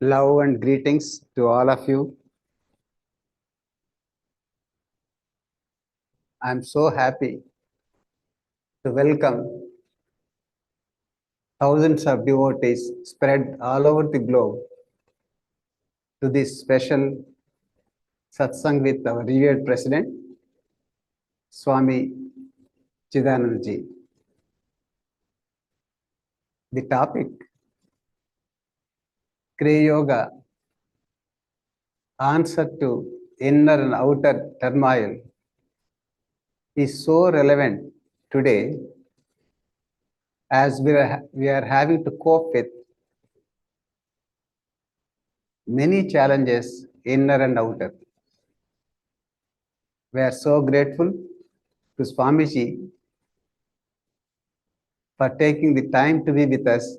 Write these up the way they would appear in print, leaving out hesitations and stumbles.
Love and greetings to all of you. I'm so happy to welcome thousands of devotees spread all over the globe to this special satsang with our revered President, Swami Chidanandaji. The topic, Kriya Yoga, answer to inner and outer turmoil, is so relevant today as we are having to cope with many challenges, inner and outer. We are so grateful to Swamiji for taking the time to be with us.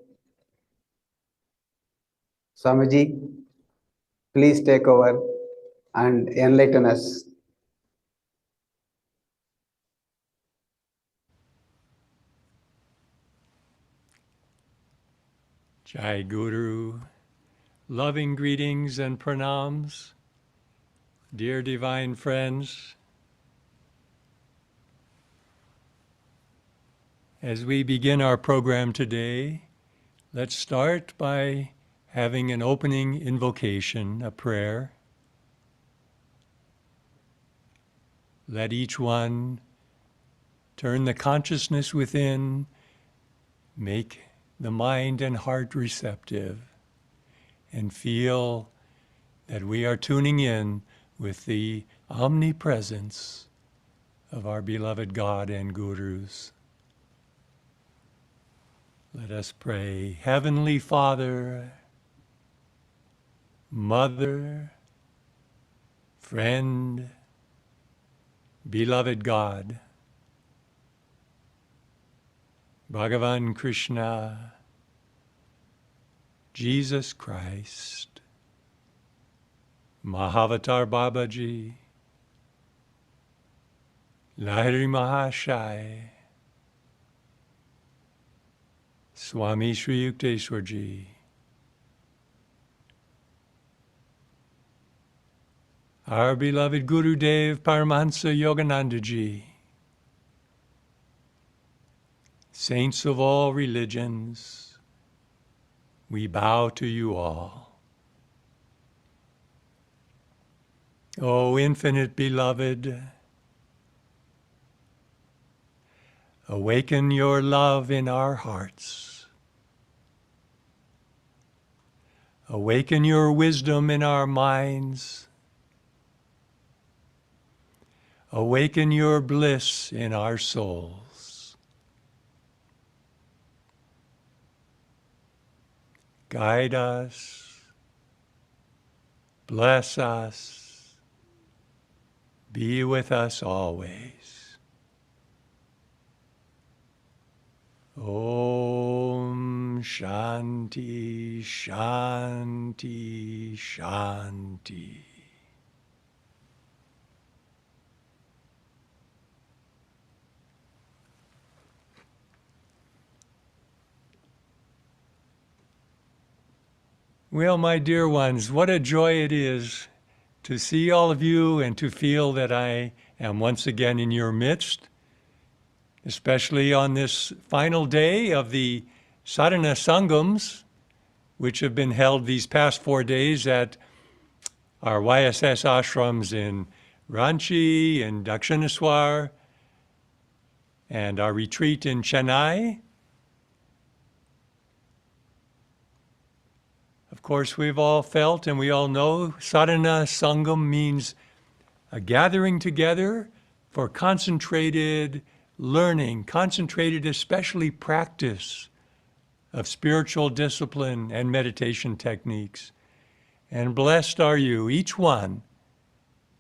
Swamiji, please take over and enlighten us. Jai Guru, loving greetings and pranams, dear divine friends. As we begin our program today, let's start by having an opening invocation, a prayer. Let each one turn the consciousness within, make the mind and heart receptive, and feel that we are tuning in with the omnipresence of our beloved God and Gurus. Let us pray. Heavenly Father, Mother, Friend, beloved God, Bhagavan Krishna, Jesus Christ, Mahavatar Babaji, Lahiri Mahashai, Swami Sri Yukteswarji, our beloved Guru Dev Paramahansa Yoganandaji, saints of all religions, we bow to you all. O infinite beloved, awaken your love in our hearts. Awaken your wisdom in our minds. Awaken your bliss in our souls. Guide us, bless us, be with us always. Om Shanti, Shanti, Shanti. Well, my dear ones, what a joy it is to see all of you and to feel that I am once again in your midst, especially on this final day of the Sadhana Sangams, which have been held these past 4 days at our YSS ashrams in Ranchi and Dakshineswar, and our retreat in Chennai. Of course, we've all felt and we all know Sadhana Sangam means a gathering together for concentrated learning, concentrated especially practice of spiritual discipline and meditation techniques. And blessed are you, each one,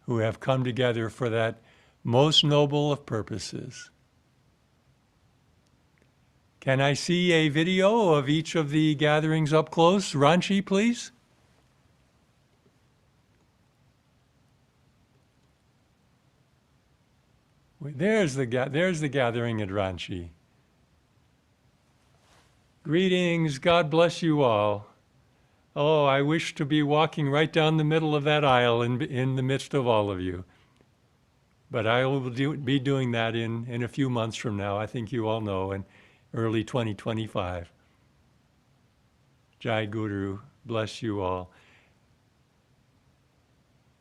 who have come together for that most noble of purposes. Can I see a video of each of the gatherings up close? Ranchi, please. There's the gathering at Ranchi. Greetings, God bless you all. Oh, I wish to be walking right down the middle of that aisle in the midst of all of you. But I will be doing that in a few months from now. I think you all know, in early 2025. Jai Guru, bless you all.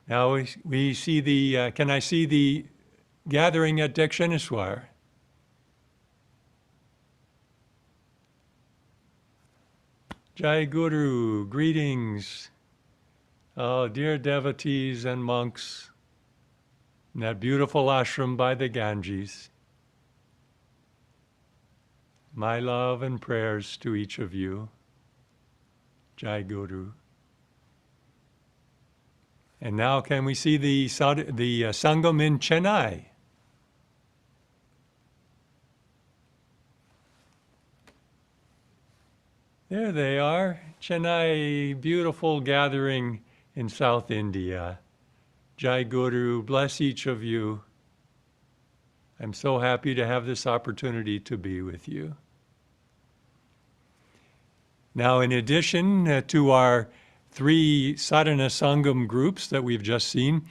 Now we see the, can I see the gathering at Dakshineswar? Jai Guru, greetings. Oh, dear devotees and monks in that beautiful ashram by the Ganges. My love and prayers to each of you. Jai Guru. And now can we see the Sangam in Chennai? There they are. Chennai, beautiful gathering in South India. Jai Guru, bless each of you. I'm so happy to have this opportunity to be with you. Now, in addition to our 3 Sadhana Sangam groups that we've just seen,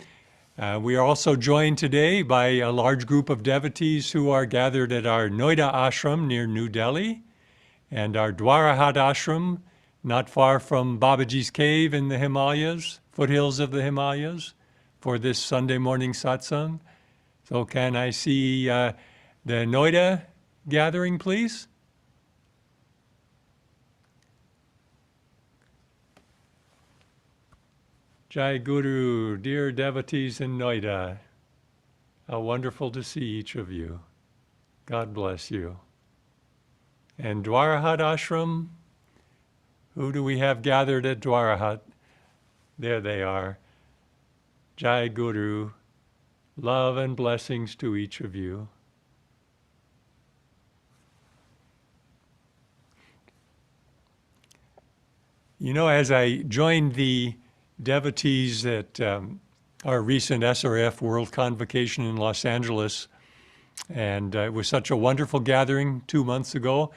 we are also joined today by a large group of devotees who are gathered at our Noida ashram near New Delhi and our Dwarahat ashram not far from Babaji's cave in the Himalayas, foothills of the Himalayas, for this Sunday morning satsang. So can I see the Noida gathering, please? Jai Guru, dear devotees in Noida, how wonderful to see each of you. God bless you. And Dwarahat ashram, who do we have gathered at Dwarahat? There they are. Jai Guru, love and blessings to each of you. You know, as I joined the devotees at our recent SRF World Convocation in Los Angeles, and it was such a wonderful gathering 2 months ago.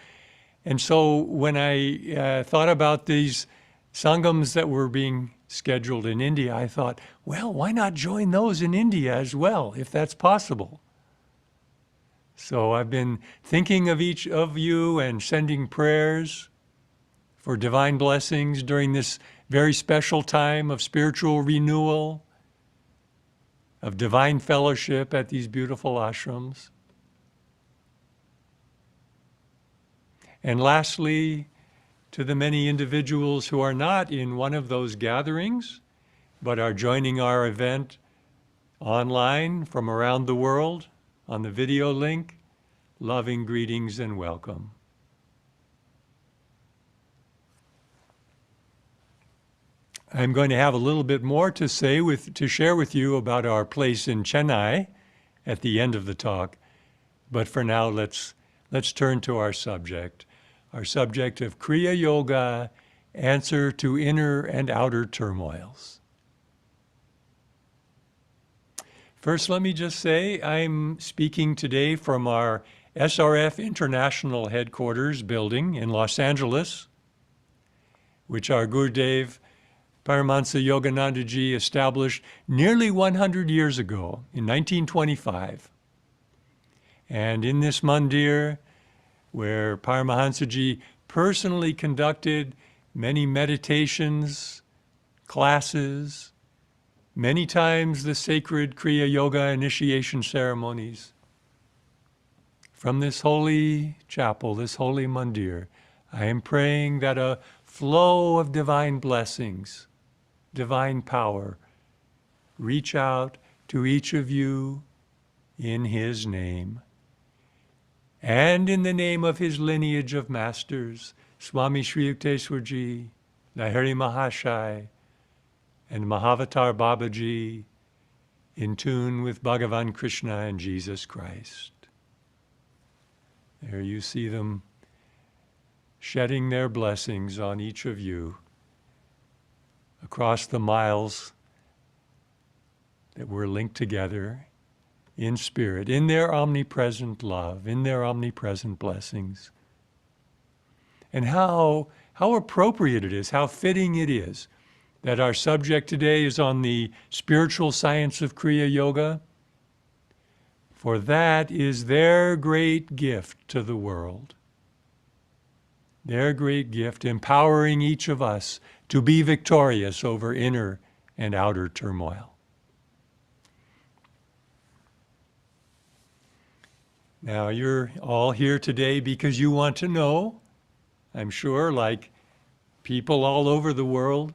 And so when I thought about these Sangams that were being scheduled in India, I thought, well, why not join those in India as well, if that's possible? So I've been thinking of each of you and sending prayers for divine blessings during this very special time of spiritual renewal, of divine fellowship at these beautiful ashrams. And lastly, to the many individuals who are not in one of those gatherings, but are joining our event online from around the world on the video link, loving greetings and welcome. I'm going to have a little bit more to share with you about our place in Chennai at the end of the talk, but for now, let's turn to our subject of Kriya Yoga, answer to inner and outer turmoils. First, let me just say I'm speaking today from our SRF International Headquarters building in Los Angeles, which our Gurudev Paramahansa Yoganandaji established nearly 100 years ago in 1925. And in this mandir, where Paramahansaji personally conducted many meditations, classes, many times the sacred Kriya Yoga initiation ceremonies. From this holy chapel, this holy mandir, I am praying that a flow of divine blessings, divine power, reach out to each of you in his name. And in the name of his lineage of masters, Swami Sri Yukteswarji, Lahiri Mahashai, and Mahavatar Babaji, in tune with Bhagavan Krishna and Jesus Christ. There you see them shedding their blessings on each of you across the miles that we're linked together in spirit, in their omnipresent love, in their omnipresent blessings. And how how appropriate it is, how fitting it is that our subject today is on the spiritual science of Kriya Yoga. For that is their great gift to the world. Their great gift, empowering each of us to be victorious over inner and outer turmoil. Now, you're all here today because you want to know, I'm sure, like people all over the world,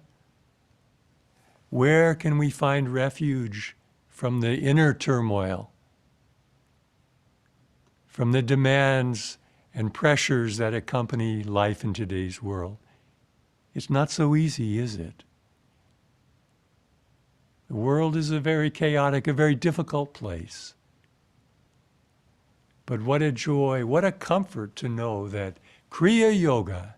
where can we find refuge from the inner turmoil, from the demands and pressures that accompany life in today's world? It's not so easy, is it? The world is a very chaotic, a very difficult place. But what a joy, what a comfort to know that Kriya Yoga,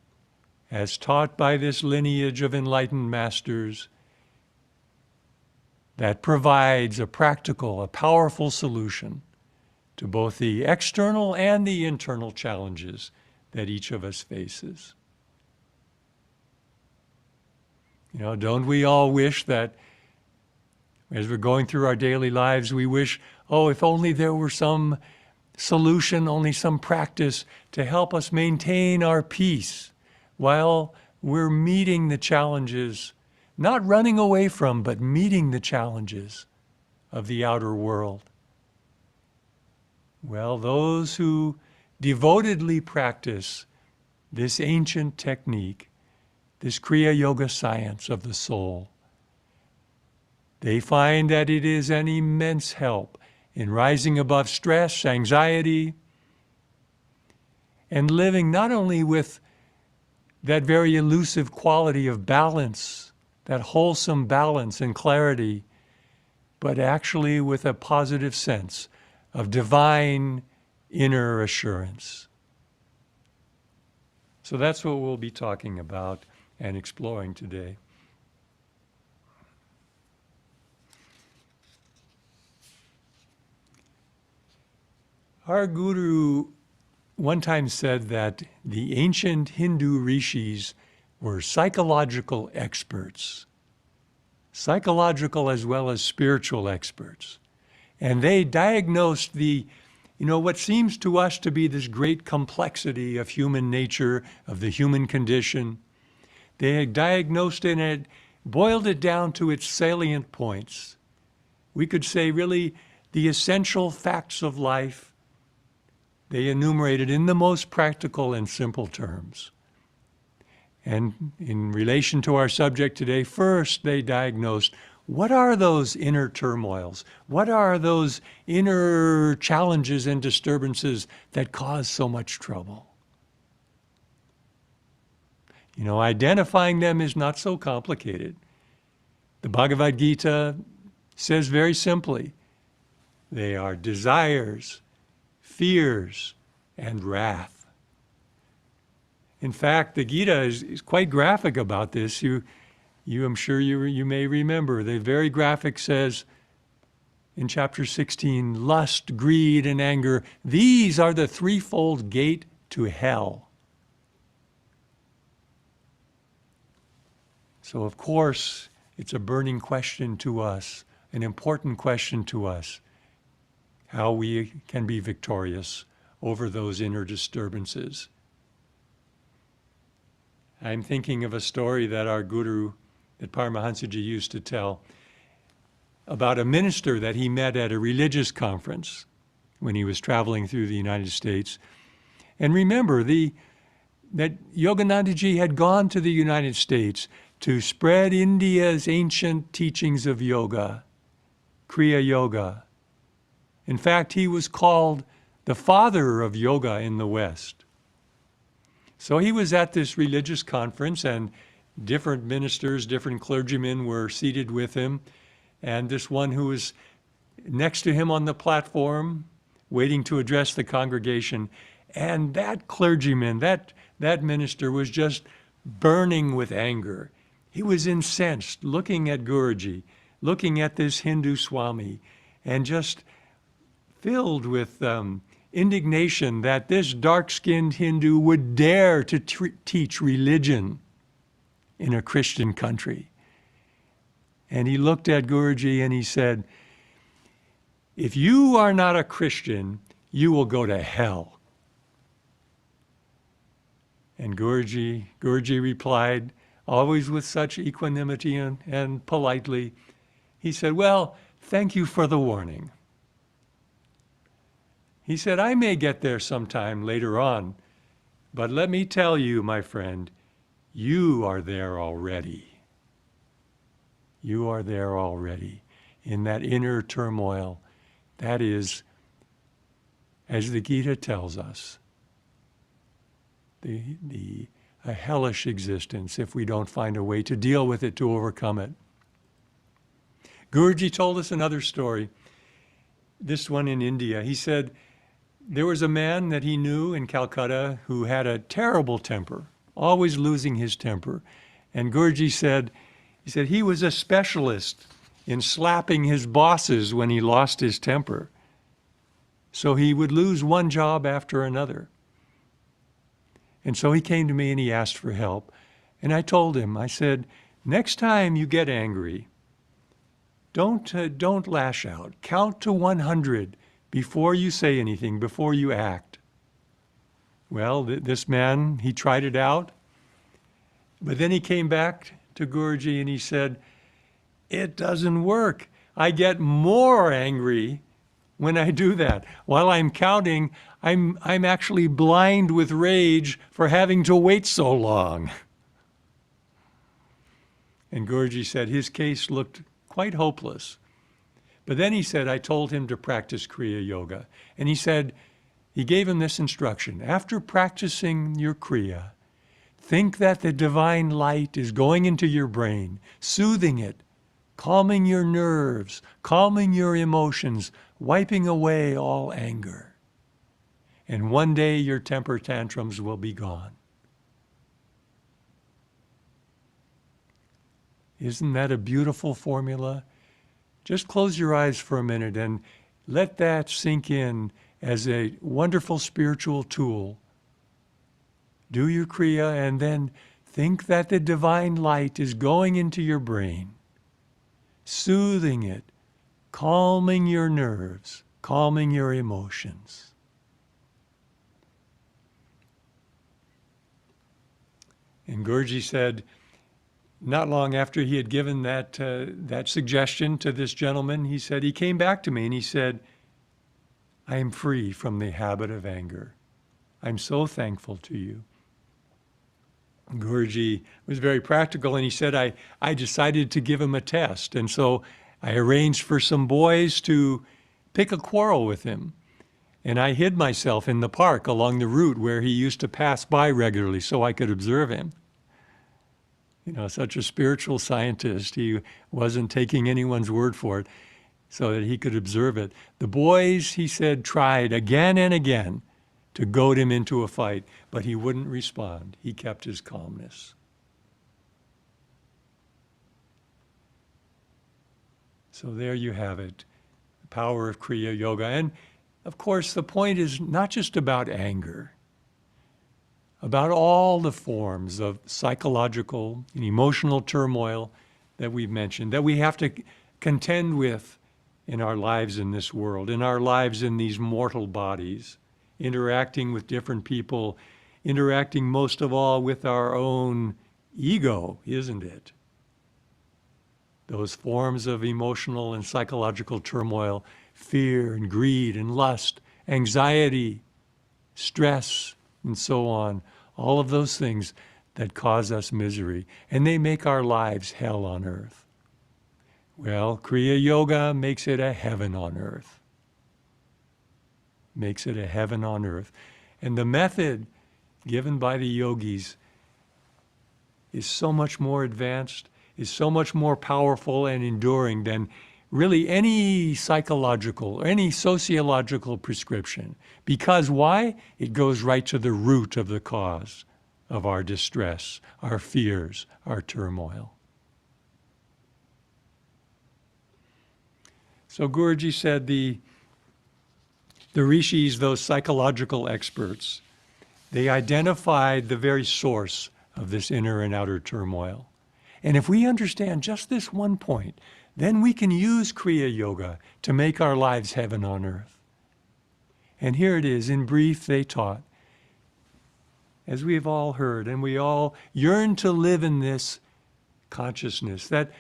as taught by this lineage of enlightened masters, that provides a practical, a powerful solution to both the external and the internal challenges that each of us faces. You know, don't we all wish that as we're going through our daily lives, we wish, oh, if only there were some solution, only some practice to help us maintain our peace while we're meeting the challenges, not running away from, but meeting the challenges of the outer world. Well, those who devotedly practice this ancient technique, this Kriya Yoga science of the soul, they find that it is an immense help in rising above stress, anxiety, and living not only with that very elusive quality of balance, that wholesome balance and clarity, but actually with a positive sense of divine inner assurance. So that's what we'll be talking about and exploring today. Our Guru one time said that the ancient Hindu rishis were psychological experts, psychological as well as spiritual experts. And they diagnosed what seems to us to be this great complexity of human nature, of the human condition. They had diagnosed it and boiled it down to its salient points. We could say really the essential facts of life. They enumerated in the most practical and simple terms. And in relation to our subject today, first they diagnosed what are those inner turmoils? What are those inner challenges and disturbances that cause so much trouble? You know, identifying them is not so complicated. The Bhagavad Gita says very simply, they are desires, fears, and wrath. In fact, the Gita is quite graphic about this. I'm sure you may remember. The very graphic says in chapter 16, lust, greed, and anger, these are the threefold gate to hell. So of course, it's a burning question to us, an important question to us, how we can be victorious over those inner disturbances. I'm thinking of a story that our Guru, that Paramahansaji used to tell about a minister that he met at a religious conference when he was traveling through the United States. And remember, that Yoganandaji had gone to the United States to spread India's ancient teachings of yoga, Kriya Yoga. In fact, he was called the father of yoga in the West. So he was at this religious conference, and different ministers, different clergymen were seated with him. And this one who was next to him on the platform, waiting to address the congregation. And that clergyman, that minister was just burning with anger. He was incensed, looking at Guruji, looking at this Hindu Swami, and just filled with indignation that this dark-skinned Hindu would dare to teach religion in a Christian country. And he looked at Guruji and he said, "If you are not a Christian, you will go to hell." And Guruji replied, always with such equanimity and politely, he said, "Well, thank you for the warning." He said, "I may get there sometime later on, but let me tell you, my friend, you are there already. You are there already in that inner turmoil. That is, as the Gita tells us, a hellish existence if we don't find a way to deal with it, to overcome it." Guruji told us another story, this one in India. He said there was a man that he knew in Calcutta who had a terrible temper, always losing his temper. And Guruji said, he was a specialist in slapping his bosses when he lost his temper. So he would lose one job after another. And so he came to me and he asked for help. And I told him, I said, next time you get angry, don't lash out. Count to 100 before you say anything, before you act. Well, this man, he tried it out. But then he came back to Guruji and he said, "It doesn't work. I get more angry when I do that. While I'm counting, I'm actually blind with rage for having to wait so long." And Guruji said his case looked quite hopeless. But then he said, I told him to practice Kriya Yoga. And he said, he gave him this instruction: after practicing your Kriya, think that the divine light is going into your brain, soothing it, calming your nerves, calming your emotions, wiping away all anger. And one day your temper tantrums will be gone. Isn't that a beautiful formula? Just close your eyes for a minute and let that sink in as a wonderful spiritual tool. Do your Kriya and then think that the divine light is going into your brain, soothing it, calming your nerves, calming your emotions. And Guruji said, not long after he had given that suggestion to this gentleman, he said, he came back to me and he said, I am free from the habit of anger. I'm so thankful to you. Guruji was very practical and he said, I decided to give him a test. And so I arranged for some boys to pick a quarrel with him. And I hid myself in the park along the route where he used to pass by regularly so I could observe him. You know, such a spiritual scientist, he wasn't taking anyone's word for it so that he could observe it. The boys, he said, tried again and again to goad him into a fight, but he wouldn't respond. He kept his calmness. So there you have it, the power of Kriya Yoga. And of course, the point is not just about anger, about all the forms of psychological and emotional turmoil that we've mentioned, that we have to contend with in our lives in this world, in our lives in these mortal bodies, interacting with different people, interacting most of all with our own ego, isn't it? Those forms of emotional and psychological turmoil, fear and greed and lust, anxiety, stress, and so on, all of those things that cause us misery, and they make our lives hell on earth. Well, Kriya Yoga makes it a heaven on earth. Makes it a heaven on earth. And the method given by the yogis is so much more advanced, is so much more powerful and enduring than really any psychological or any sociological prescription. Because why? It goes right to the root of the cause of our distress, our fears, our turmoil. So Guruji said the The rishis, those psychological experts, they identified the very source of this inner and outer turmoil. And if we understand just this one point, then we can use Kriya Yoga to make our lives heaven on earth. And here it is, in brief, they taught, as we have all heard, and we all yearn to live in this consciousness, that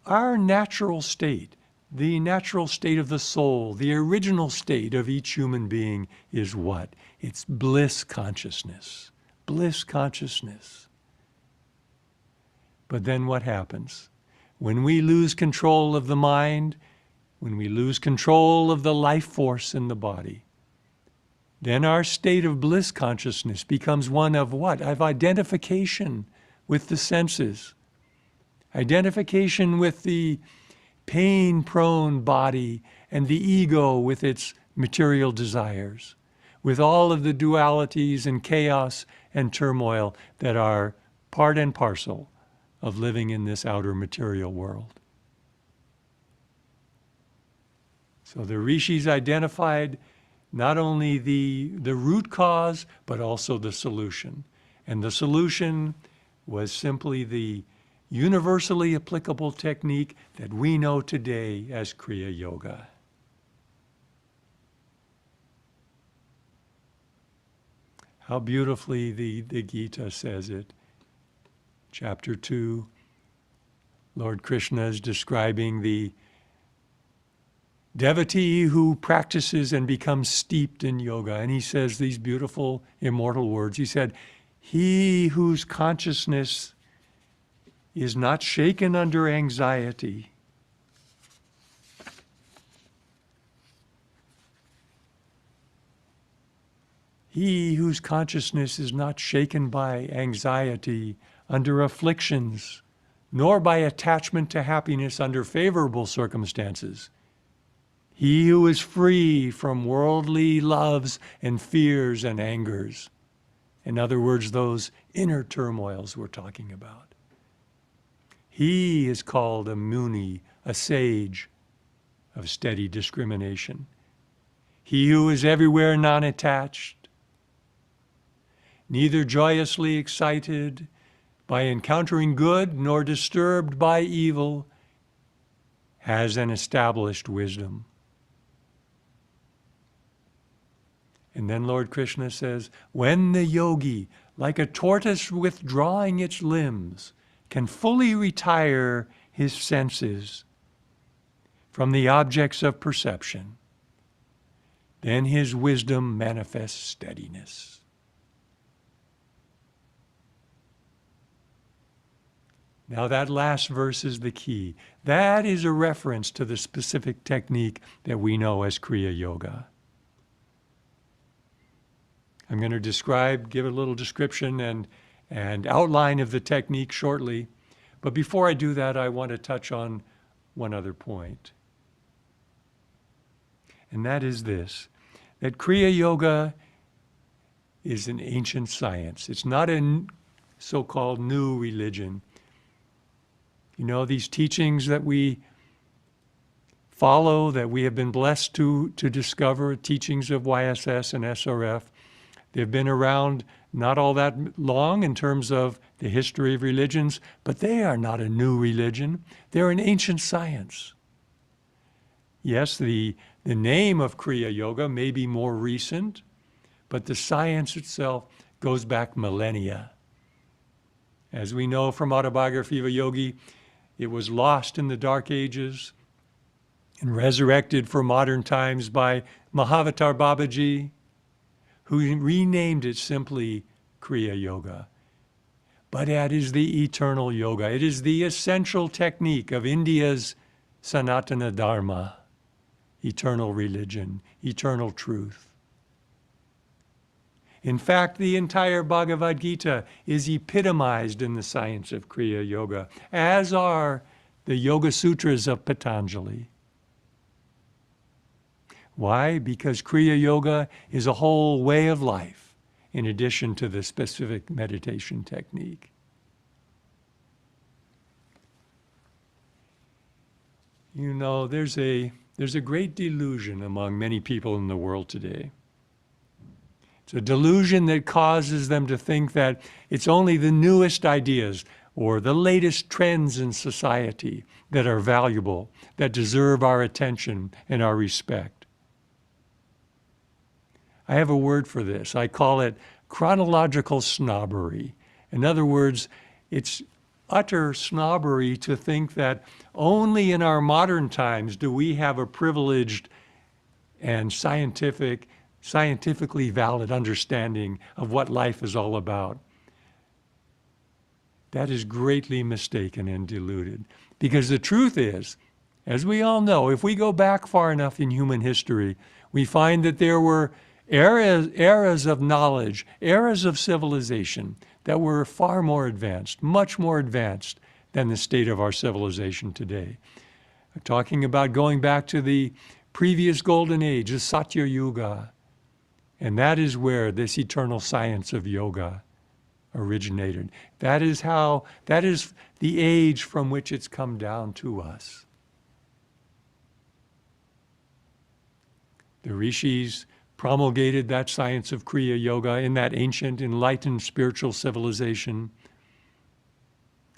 our natural state, the natural state of the soul, the original state of each human being is what? It's bliss consciousness. Bliss consciousness. But then what happens? When we lose control of the mind, when we lose control of the life force in the body, then our state of bliss consciousness becomes one of what? Of identification with the senses. Identification with the pain-prone body and the ego with its material desires, with all of the dualities and chaos and turmoil that are part and parcel of living in this outer material world. So the rishis identified not only the root cause, but also the solution. And the solution was simply the universally applicable technique that we know today as Kriya Yoga. How beautifully the Gita says it. Chapter 2, Lord Krishna is describing the devotee who practices and becomes steeped in yoga. And he says these beautiful, immortal words. He said, "He whose consciousness is not shaken under anxiety, he whose consciousness is not shaken by anxiety under afflictions, nor by attachment to happiness under favorable circumstances, he who is free from worldly loves and fears and angers." In other words, those inner turmoils we're talking about. He is called a muni, a sage of steady discrimination. He who is everywhere non-attached, neither joyously excited by encountering good nor disturbed by evil, has an established wisdom. And then Lord Krishna says, when the yogi, like a tortoise withdrawing its limbs, can fully retire his senses from the objects of perception, then his wisdom manifests steadiness. Now that last verse is the key. That is a reference to the specific technique that we know as Kriya Yoga. I'm going to give a little description and outline of the technique shortly. But before I do that, I want to touch on one other point. And that is this, that Kriya Yoga is an ancient science. It's not a so-called new religion. You know, these teachings that we follow, that we have been blessed to discover, teachings of YSS and SRF, they've been around not all that long in terms of the history of religions, but they are not a new religion. They're an ancient science. Yes, the name of Kriya Yoga may be more recent, but the science itself goes back millennia. As we know from Autobiography of a Yogi, it was lost in the Dark Ages and resurrected for modern times by Mahavatar Babaji, who renamed it simply Kriya Yoga. But it is the eternal yoga. It is the essential technique of India's Sanatana Dharma, eternal religion, eternal truth. In fact, the entire Bhagavad Gita is epitomized in the science of Kriya Yoga, as are the Yoga Sutras of Patanjali. Why? Because Kriya Yoga is a whole way of life in addition to the specific meditation technique. You know, there's a There's a great delusion among many people in the world today. It's a delusion that causes them to think that it's only the newest ideas or the latest trends in society that are valuable, that deserve our attention and our respect. I have a word for this. I call it chronological snobbery. In other words, it's utter snobbery to think that only in our modern times do we have a privileged and scientifically valid understanding of what life is all about. That is greatly mistaken and deluded. Because the truth is, as we all know, if we go back far enough in human history, we find that there were eras of knowledge, eras of civilization that were far more advanced, much more advanced than the state of our civilization today. I'm talking about going back to the previous golden age, the Satya Yuga. And that is where this eternal science of yoga originated. That is the age from which it's come down to us. The rishis promulgated that science of Kriya Yoga in that ancient, enlightened spiritual civilization.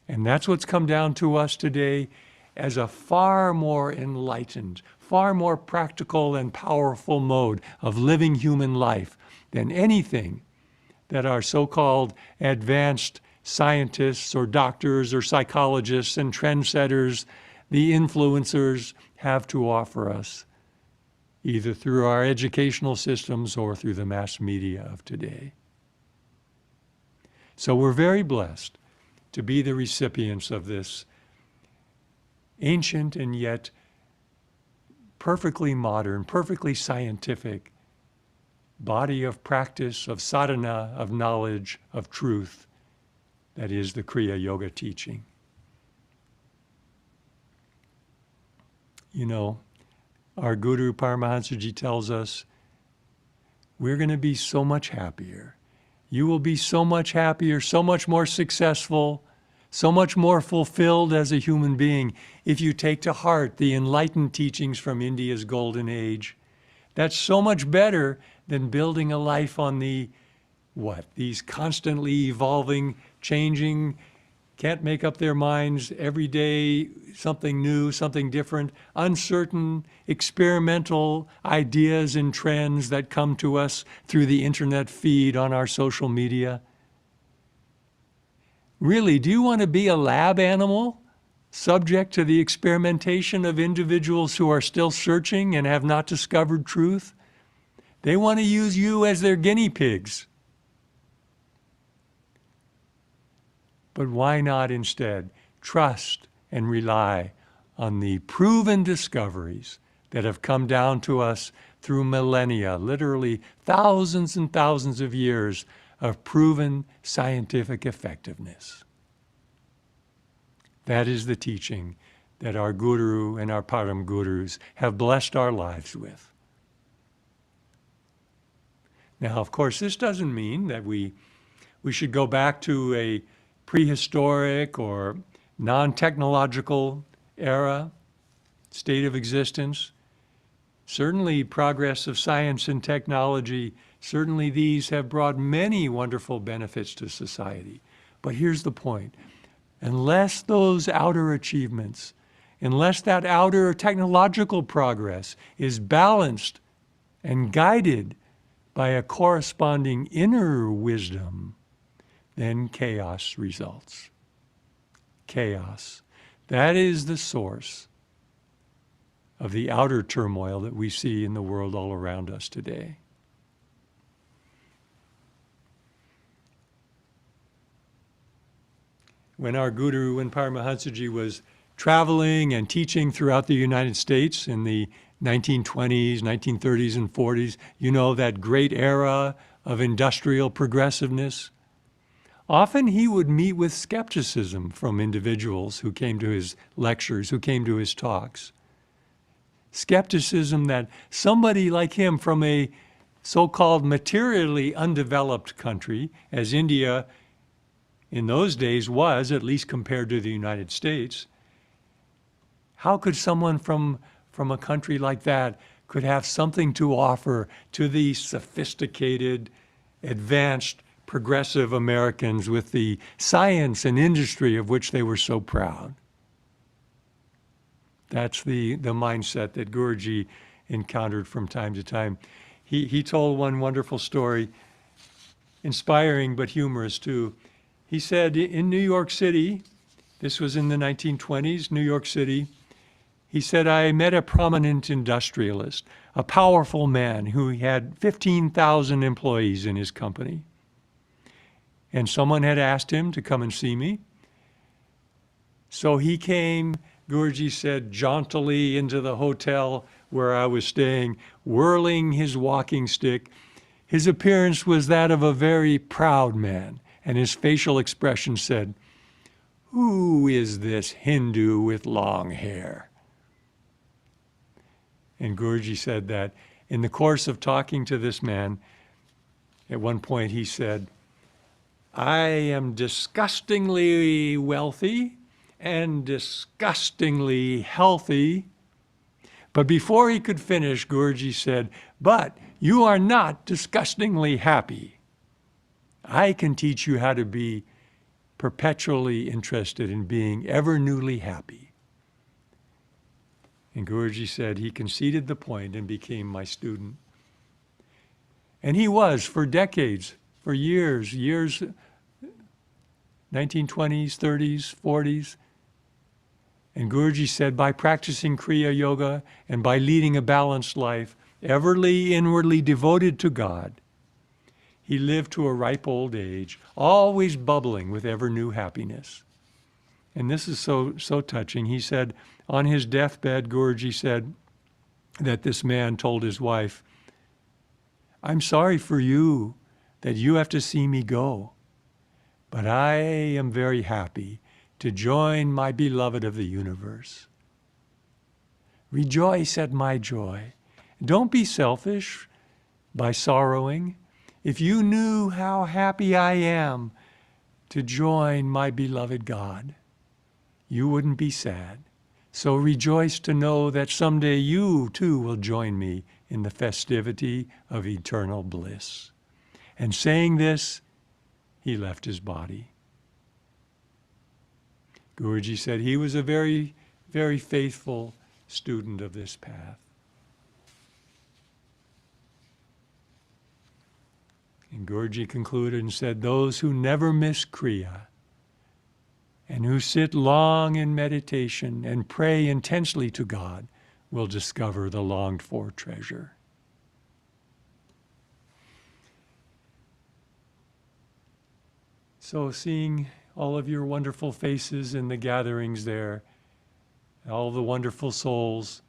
And that's what's come down to us today as a far more enlightened, far more practical and powerful mode of living human life than anything that our so-called advanced scientists or doctors or psychologists and trendsetters, the influencers, have to offer us, either through our educational systems or through the mass media of today. So we're very blessed to be the recipients of this ancient and yet perfectly modern, perfectly scientific body of practice, of sadhana, of knowledge, of truth, that is the Kriya Yoga teaching. You know, our Guru Paramahansaji tells us, we're going to be so much happier. You will be so much happier, so much more successful, so much more fulfilled as a human being if you take to heart the enlightened teachings from India's golden age. That's so much better than building a life on these constantly evolving, changing, can't make up their minds every day, something new, something different, uncertain, experimental ideas and trends that come to us through the internet feed on our social media. Really, do you want to be a lab animal, subject to the experimentation of individuals who are still searching and have not discovered truth? They want to use you as their guinea pigs. But why not instead trust and rely on the proven discoveries that have come down to us through millennia, literally thousands and thousands of years of proven scientific effectiveness? That is the teaching that our Guru and our Param Gurus have blessed our lives with. Now, of course, this doesn't mean that we should go back to a prehistoric or non-technological era, state of existence. Certainly progress of science and technology, certainly these have brought many wonderful benefits to society. But here's the point. Unless those outer achievements, unless that outer technological progress is balanced and guided by a corresponding inner wisdom, then chaos results. Chaos. That is the source of the outer turmoil that we see in the world all around us today. When our Guru and Paramahansaji was traveling and teaching throughout the United States in the 1920s, 1930s, and 40s, you know, that great era of industrial progressiveness, often he would meet with skepticism from individuals who came to his lectures, who came to his talks. Skepticism that somebody like him from a so-called materially undeveloped country, as India in those days was, at least compared to the United States, how could someone from from a country like that could have something to offer to the sophisticated, advanced, progressive Americans with the science and industry of which they were so proud. That's the mindset that Guruji encountered from time to time. He told one wonderful story, inspiring but humorous too. He said in New York City, this was in the 1920s, New York City, he said, I met a prominent industrialist, a powerful man who had 15,000 employees in his company. And someone had asked him to come and see me. So he came, Guruji said, jauntily into the hotel where I was staying, whirling his walking stick. His appearance was that of a very proud man, and his facial expression said, who is this Hindu with long hair? And Guruji said that in the course of talking to this man, at one point he said, I am disgustingly wealthy and disgustingly healthy. But before he could finish, Guruji said, but you are not disgustingly happy. I can teach you how to be perpetually interested in being ever newly happy. And Guruji said he conceded the point and became my student. And he was for decades, for years, 1920s, 30s, 40s. And Guruji said by practicing Kriya Yoga and by leading a balanced life, everly inwardly devoted to God, he lived to a ripe old age, always bubbling with ever new happiness. And this is so touching. He said, on his deathbed, Guruji said that this man told his wife, I'm sorry for you that you have to see me go, but I am very happy to join my beloved of the universe. Rejoice at my joy. Don't be selfish by sorrowing. If you knew how happy I am to join my beloved God, you wouldn't be sad. So rejoice to know that someday you too will join me in the festivity of eternal bliss. And saying this, he left his body. Guruji said he was a very, very faithful student of this path. And Guruji concluded and said, those who never miss Kriya and who sit long in meditation and pray intensely to God will discover the longed-for treasure. So seeing all of your wonderful faces in the gatherings there, all the wonderful souls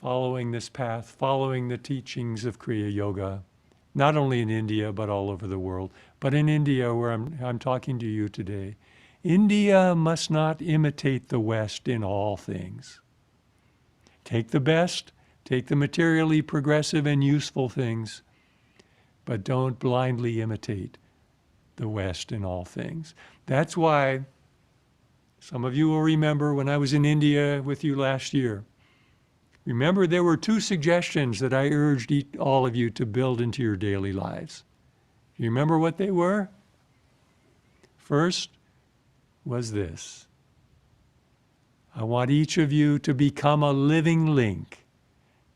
following this path, following the teachings of Kriya Yoga, not only in India, but all over the world. But in India, where I'm talking to you today, India must not imitate the West in all things. Take the best, take the materially progressive and useful things, but don't blindly imitate the West in all things. That's why some of you will remember when I was in India with you last year. Remember, there were two suggestions that I urged all of you to build into your daily lives. You remember what they were? First was this. I want each of you to become a living link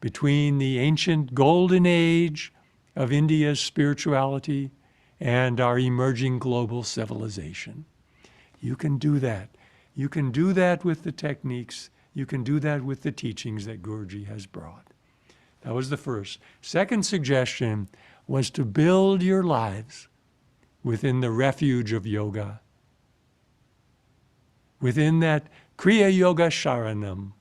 between the ancient golden age of India's spirituality and our emerging global civilization. You can do that. You can do that with the techniques. You can do that with the teachings that Guruji has brought. That was the first. Second suggestion was to build your lives within the refuge of yoga, within that Kriya Yoga Sharanam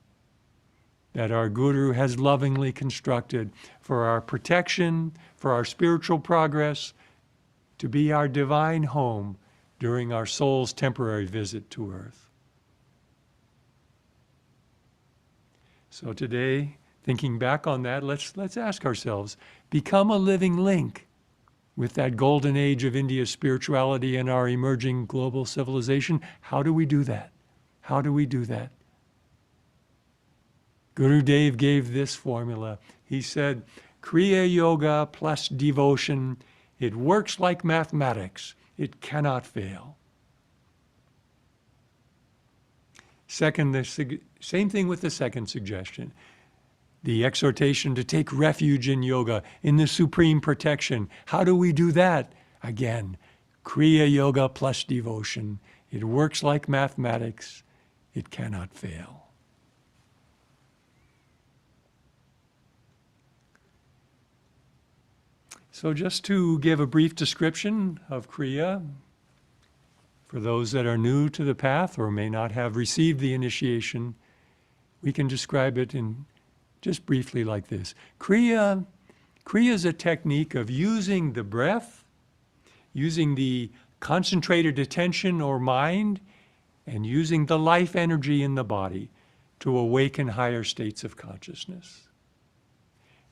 that our Guru has lovingly constructed for our protection, for our spiritual progress, to be our divine home during our soul's temporary visit to earth. So today, thinking back on that, let's ask ourselves, become a living link with that golden age of India's spirituality and our emerging global civilization. How do we do that? How do we do that? Gurudev gave this formula. He said, Kriya Yoga plus devotion, it works like mathematics. It cannot fail. Second, same thing with the second suggestion. The exhortation to take refuge in yoga, in the supreme protection. How do we do that? Again, Kriya Yoga plus devotion. It works like mathematics. It cannot fail. So just to give a brief description of Kriya, for those that are new to the path or may not have received the initiation, we can describe it in just briefly like this. Kriya is a technique of using the breath, using the concentrated attention or mind, and using the life energy in the body to awaken higher states of consciousness.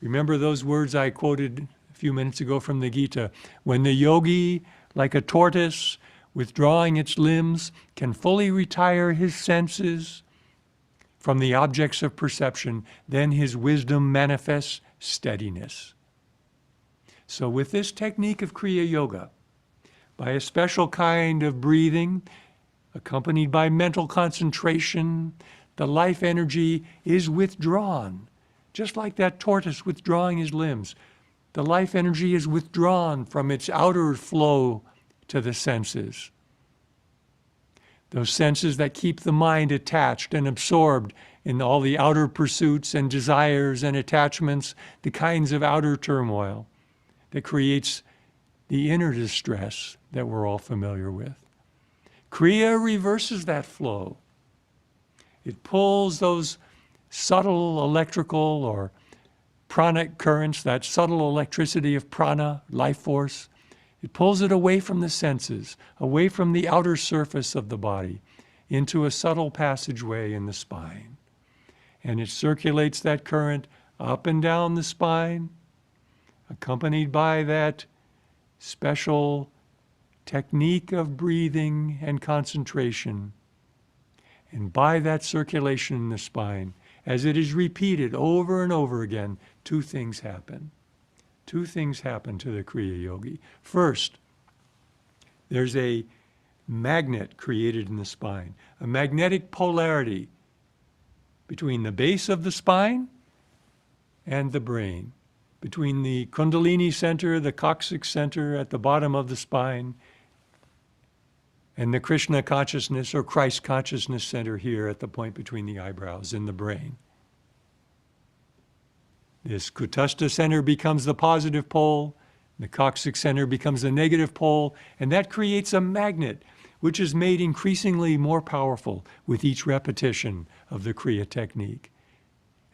Remember those words I quoted a few minutes ago from the Gita? When the yogi, like a tortoise, withdrawing its limbs, can fully retire his senses from the objects of perception, then his wisdom manifests steadiness. So with this technique of Kriya Yoga, by a special kind of breathing, accompanied by mental concentration, the life energy is withdrawn, just like that tortoise withdrawing his limbs. The life energy is withdrawn from its outer flow to the senses. Those senses that keep the mind attached and absorbed in all the outer pursuits and desires and attachments, the kinds of outer turmoil that creates the inner distress that we're all familiar with. Kriya reverses that flow. It pulls those subtle electrical or pranic currents, that subtle electricity of prana, life force. It pulls it away from the senses, away from the outer surface of the body, into a subtle passageway in the spine. And it circulates that current up and down the spine, accompanied by that special technique of breathing and concentration. And by that circulation in the spine, as it is repeated over and over again, two things happen. Two things happen to the Kriya Yogi. First, there's a magnet created in the spine, a magnetic polarity between the base of the spine and the brain, between the Kundalini center, the coccyx center at the bottom of the spine, and the Krishna consciousness or Christ consciousness center here at the point between the eyebrows in the brain. This Kutastha center becomes the positive pole, the coccyx center becomes the negative pole, and that creates a magnet which is made increasingly more powerful with each repetition of the Kriya technique.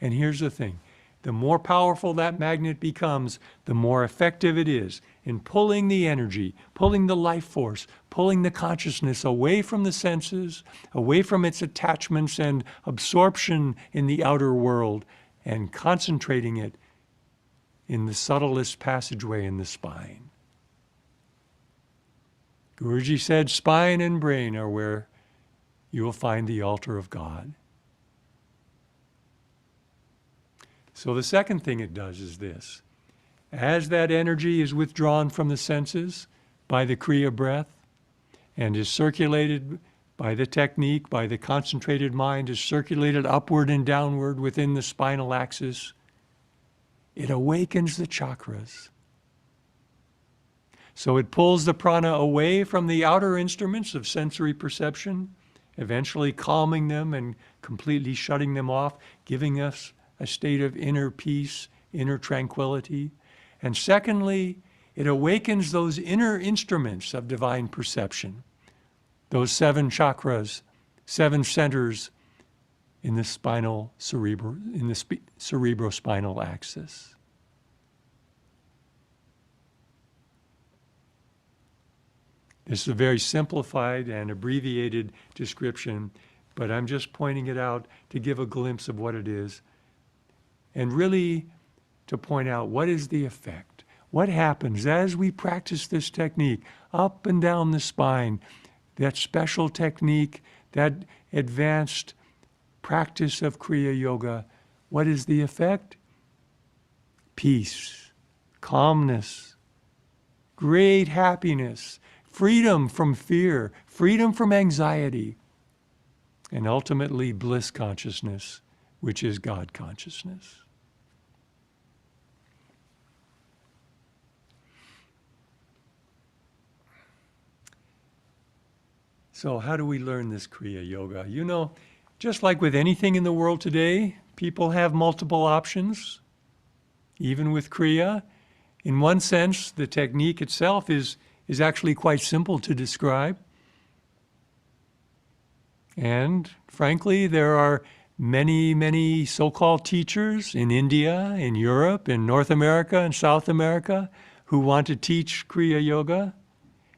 And here's the thing, the more powerful that magnet becomes, the more effective it is in pulling the energy, pulling the life force, pulling the consciousness away from the senses, away from its attachments and absorption in the outer world, and concentrating it in the subtlest passageway in the spine. Guruji said, spine and brain are where you will find the altar of God. So the second thing it does is this. As that energy is withdrawn from the senses by the Kriya breath and is circulated by the technique, by the concentrated mind, is circulated upward and downward within the spinal axis, it awakens the chakras. So it pulls the prana away from the outer instruments of sensory perception, eventually calming them and completely shutting them off, giving us a state of inner peace, inner tranquility. And secondly, it awakens those inner instruments of divine perception, those 7 chakras, 7 centers in the cerebrospinal axis. This is a very simplified and abbreviated description, but I'm just pointing it out to give a glimpse of what it is, and really to point out what is the effect. What happens as we practice this technique up and down the spine, that special technique, that advanced practice of Kriya Yoga, What is the effect? Peace, calmness, great happiness, freedom from fear, freedom from anxiety, and ultimately bliss consciousness, which is God consciousness. So how do we learn this Kriya Yoga? You know, just like with anything in the world today, people have multiple options. Even with Kriya, in one sense, the technique itself is actually quite simple to describe. And frankly, there are many, many so-called teachers in India, in Europe, in North America, and South America who want to teach Kriya Yoga.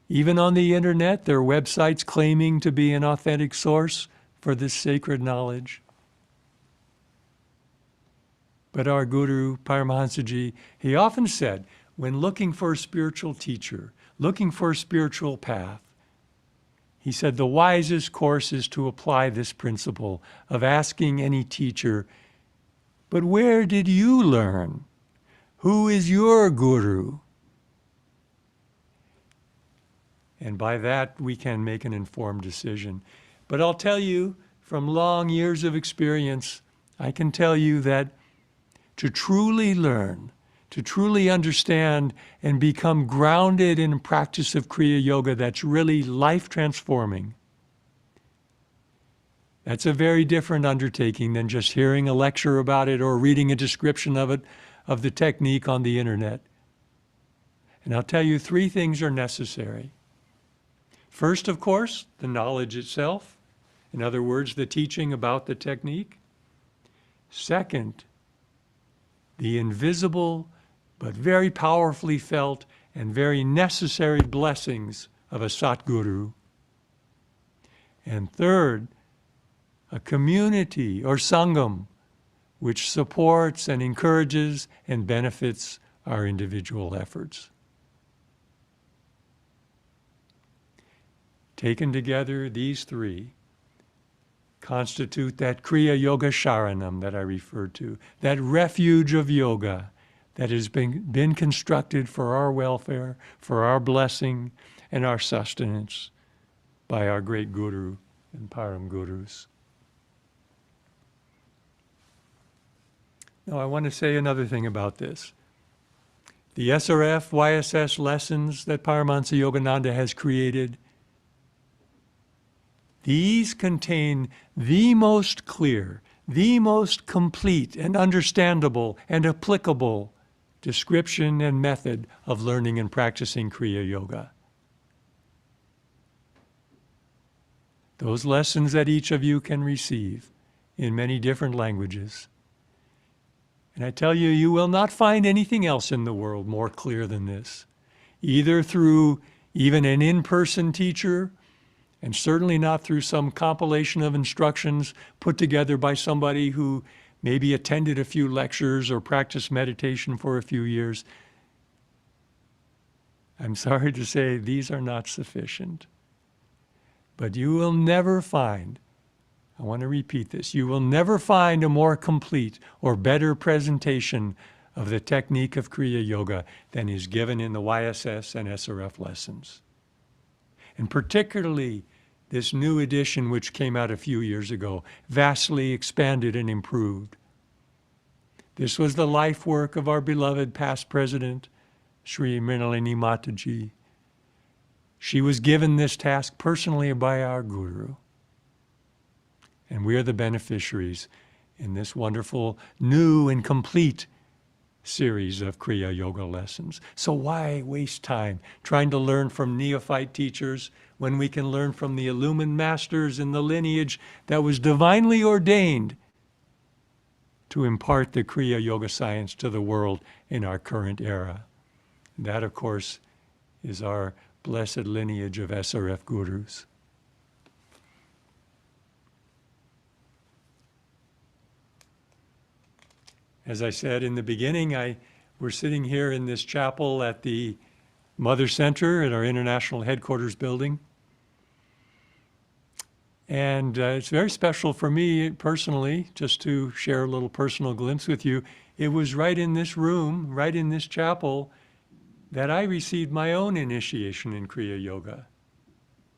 Even on the internet, there are websites claiming to be an authentic source for this sacred knowledge. But our Guru, Paramahansaji, he often said, when looking for a spiritual teacher, looking for a spiritual path, he said the wisest course is to apply this principle of asking any teacher, but where did you learn? Who is your Guru? And by that, we can make an informed decision. But I'll tell you, from long years of experience, I can tell you that to truly learn, to truly understand and become grounded in a practice of Kriya Yoga that's really life-transforming, that's a very different undertaking than just hearing a lecture about it or reading a description of it, of the technique on the internet. And I'll tell you, three things are necessary. First, of course, the knowledge itself. In other words, the teaching about the technique. Second, the invisible but very powerfully felt and very necessary blessings of a Satguru. And third, a community or Sangam which supports and encourages and benefits our individual efforts. Taken together, these three constitute that Kriya Yoga Sharanam that I referred to, that refuge of yoga that has been constructed for our welfare, for our blessing, and our sustenance by our great Guru and Param Gurus. Now, I want to say another thing about this. The SRF YSS lessons that Paramahansa Yogananda has created, these contain the most clear, the most complete and understandable and applicable description and method of learning and practicing Kriya Yoga. Those lessons that each of you can receive in many different languages. And I tell you, you will not find anything else in the world more clear than this, either through even an in-person teacher, and certainly not through some compilation of instructions put together by somebody who maybe attended a few lectures or practiced meditation for a few years. I'm sorry to say these are not sufficient. But you will never find, I want to repeat this, you will never find a more complete or better presentation of the technique of Kriya Yoga than is given in the YSS and SRF lessons. And particularly this new edition, which came out a few years ago, vastly expanded and improved. This was the life work of our beloved past president, Sri Mrinalini Mataji. She was given this task personally by our Guru. And we are the beneficiaries in this wonderful, new and complete series of Kriya Yoga lessons. So why waste time trying to learn from neophyte teachers when we can learn from the illumined masters in the lineage that was divinely ordained to impart the Kriya Yoga science to the world in our current era? That, of course, is our blessed lineage of SRF Gurus. As I said in the beginning, we're sitting here in this chapel at the Mother Center at our International Headquarters building. And it's very special for me personally, just to share a little personal glimpse with you. It was right in this room, right in this chapel, that I received my own initiation in Kriya Yoga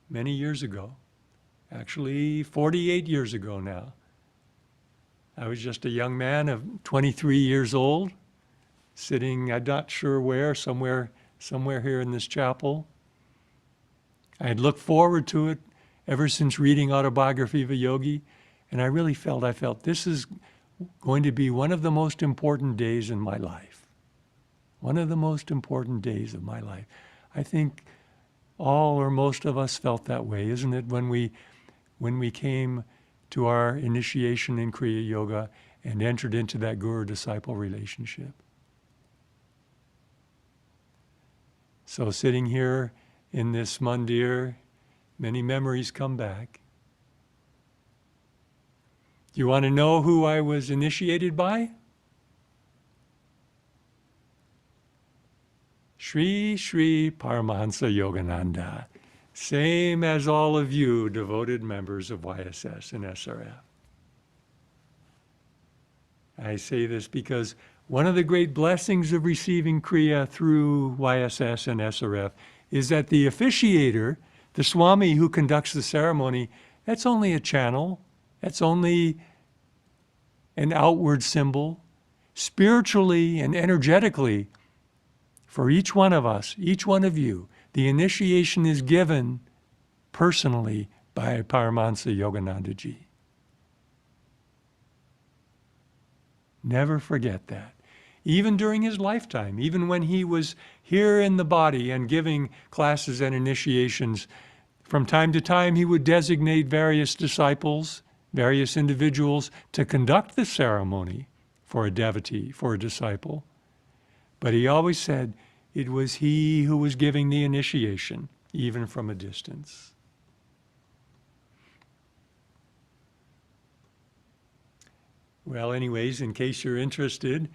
many years ago. Actually, 48 years ago now. I was just a young man of 23 years old, sitting, I'm not sure where, somewhere here in this chapel. I had looked forward to it ever since reading Autobiography of a Yogi, and I felt this is going to be one of the most important days in my life. One of the most important days of my life. I think all or most of us felt that way, isn't it, when we came to our initiation in Kriya Yoga and entered into that guru-disciple relationship. So sitting here in this mandir, many memories come back. Do you want to know who I was initiated by? Sri Sri Paramahansa Yogananda, same as all of you devoted members of YSS and SRF. I say this because one of the great blessings of receiving Kriya through YSS and SRF is that the officiator, the Swami who conducts the ceremony, that's only a channel, that's only an outward symbol. Spiritually and energetically, for each one of us, each one of you, the initiation is given personally by Paramahansa Yoganandaji. Never forget that. Even during his lifetime, even when he was here in the body and giving classes and initiations, from time to time he would designate various disciples, various individuals to conduct the ceremony for a devotee, for a disciple. But he always said it was he who was giving the initiation, even from a distance. Well, anyways, in case you're interested,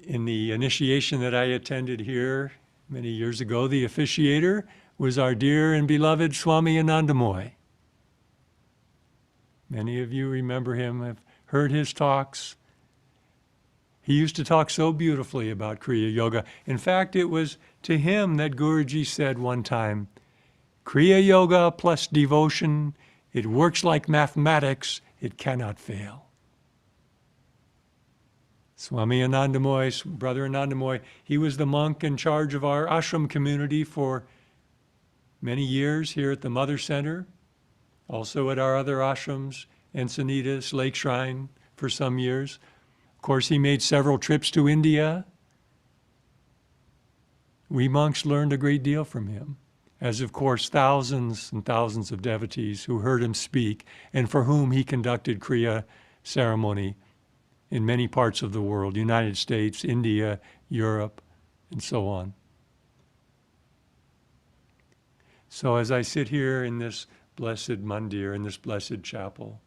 in the initiation that I attended here many years ago, the officiator was our dear and beloved Swami Anandamoy. Many of you remember him, have heard his talks. He used to talk so beautifully about Kriya Yoga. In fact, it was to him that Guruji said one time, Kriya Yoga plus devotion, it works like mathematics, it cannot fail. Swami Anandamoy, Brother Anandamoy, he was the monk in charge of our ashram community for many years here at the Mother Center, also at our other ashrams, Encinitas, Lake Shrine for some years. Of course, he made several trips to India. We monks learned a great deal from him, as of course thousands and thousands of devotees who heard him speak and for whom he conducted Kriya ceremony in many parts of the world, United States, India, Europe, and so on. So as I sit here in this blessed mandir, in this blessed chapel,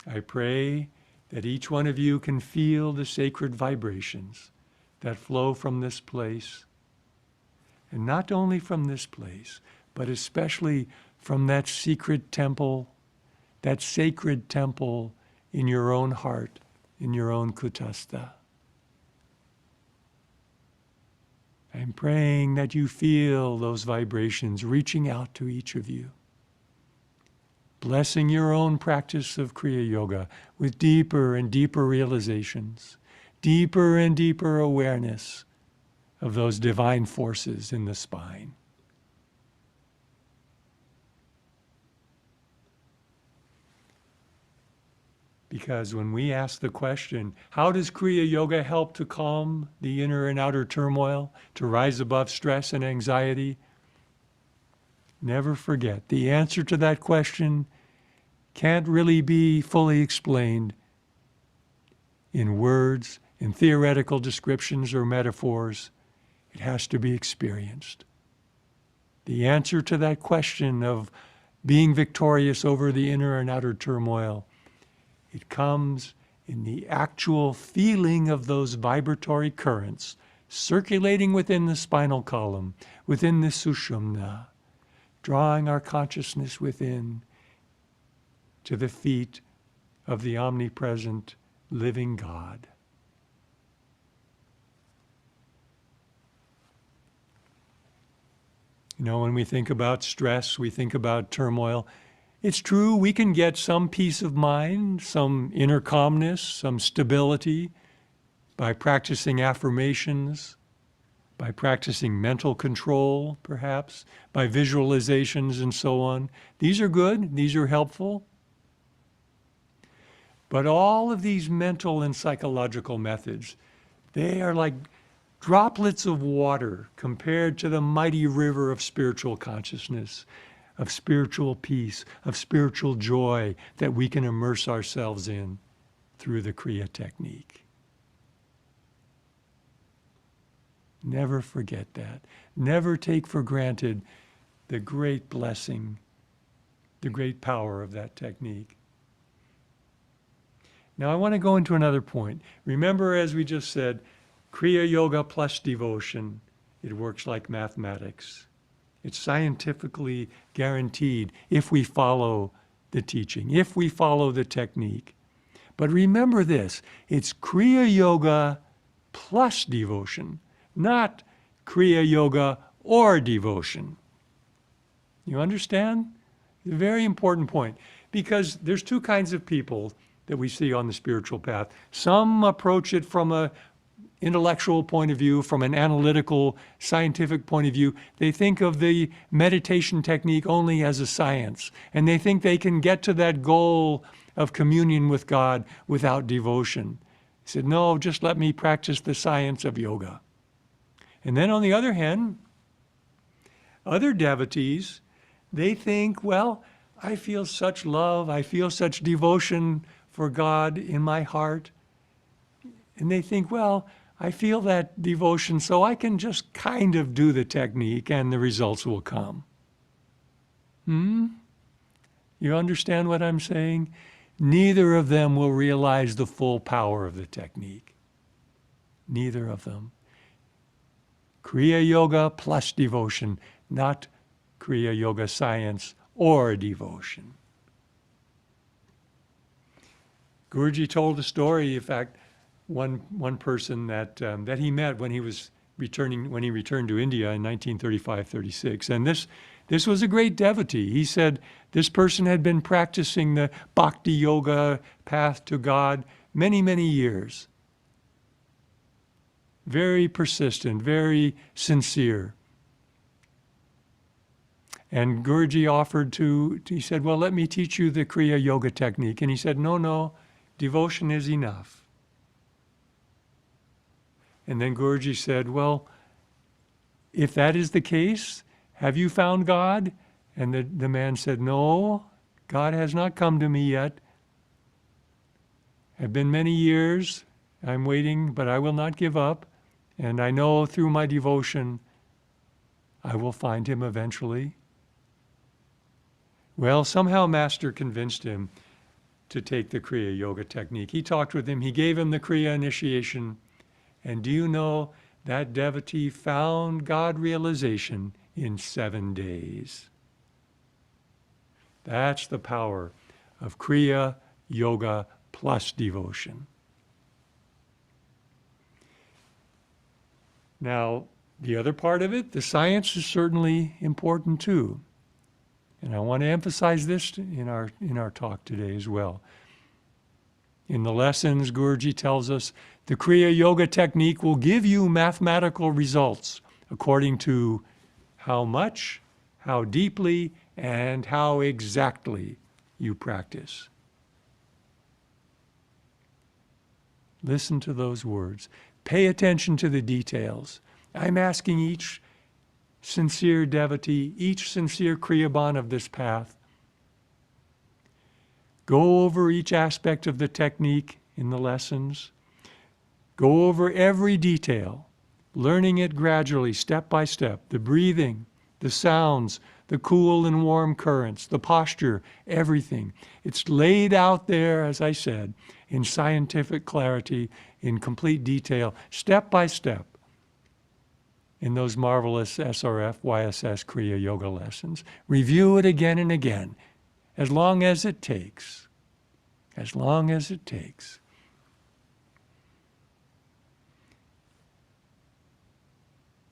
I pray that each one of you can feel the sacred vibrations that flow from this place. And not only from this place, but especially from that secret temple, that sacred temple in your own heart, in your own kutastha. I'm praying that you feel those vibrations reaching out to each of you, blessing your own practice of Kriya Yoga with deeper and deeper realizations, deeper and deeper awareness of those divine forces in the spine. Because when we ask the question, how does Kriya Yoga help to calm the inner and outer turmoil, to rise above stress and anxiety? Never forget, the answer to that question can't really be fully explained in words, in theoretical descriptions or metaphors. It has to be experienced. The answer to that question of being victorious over the inner and outer turmoil, it comes in the actual feeling of those vibratory currents circulating within the spinal column, within the sushumna, drawing our consciousness within to the feet of the omnipresent living God. You know, when we think about stress, we think about turmoil. It's true, we can get some peace of mind, some inner calmness, some stability by practicing affirmations, by practicing mental control, perhaps, by visualizations and so on. These are good, these are helpful. But all of these mental and psychological methods, they are like droplets of water compared to the mighty river of spiritual consciousness, of spiritual peace, of spiritual joy that we can immerse ourselves in through the Kriya technique. Never forget that. Never take for granted the great blessing, the great power of that technique. Now I want to go into another point. Remember, as we just said, Kriya Yoga plus devotion, it works like mathematics. It's scientifically guaranteed if we follow the teaching, if we follow the technique. But remember this, it's Kriya Yoga plus devotion, not Kriya Yoga or devotion. You understand? A very important point, because there's two kinds of people that we see on the spiritual path. Some approach it from an intellectual point of view, from an analytical, scientific point of view. They think of the meditation technique only as a science, and they think they can get to that goal of communion with God without devotion. He said, no, just let me practice the science of yoga. And then on the other hand, other devotees, they think, well, I feel such love, I feel such devotion for God in my heart. And they think, well, I feel that devotion, so I can just kind of do the technique and the results will come. You understand what I'm saying? Neither of them will realize the full power of the technique. Neither of them. Kriya Yoga plus devotion, not Kriya Yoga science or devotion. Guruji told a story, in fact, one person that he met when he returned to India in 1935-36. And this was a great devotee. He said this person had been practicing the bhakti yoga path to God many, many years. Very persistent, very sincere. And Guruji offered he said, well, let me teach you the Kriya Yoga technique. And he said, no, devotion is enough. And then Guruji said, well, if that is the case, have you found God? And the man said, no, God has not come to me yet. Have been many years, I'm waiting, but I will not give up. And I know through my devotion, I will find him eventually. Well, somehow Master convinced him to take the Kriya Yoga technique. He talked with him, he gave him the Kriya initiation. And do you know that devotee found God realization in 7 days? That's the power of Kriya Yoga plus devotion. Now, the other part of it, the science is certainly important too. And I want to emphasize this in our talk today as well. In the lessons, Guruji tells us the Kriya Yoga technique will give you mathematical results according to how much, how deeply, and how exactly you practice. Listen to those words. Pay attention to the details. I'm asking each sincere devotee, each sincere Kriyaban of this path, go over each aspect of the technique in the lessons. Go over every detail, learning it gradually, step by step, the breathing, the sounds, the cool and warm currents, the posture, everything. It's laid out there, as I said, in scientific clarity, in complete detail, step by step. in those marvelous SRF YSS Kriya Yoga lessons. Review it again and again, as long as it takes. As long as it takes.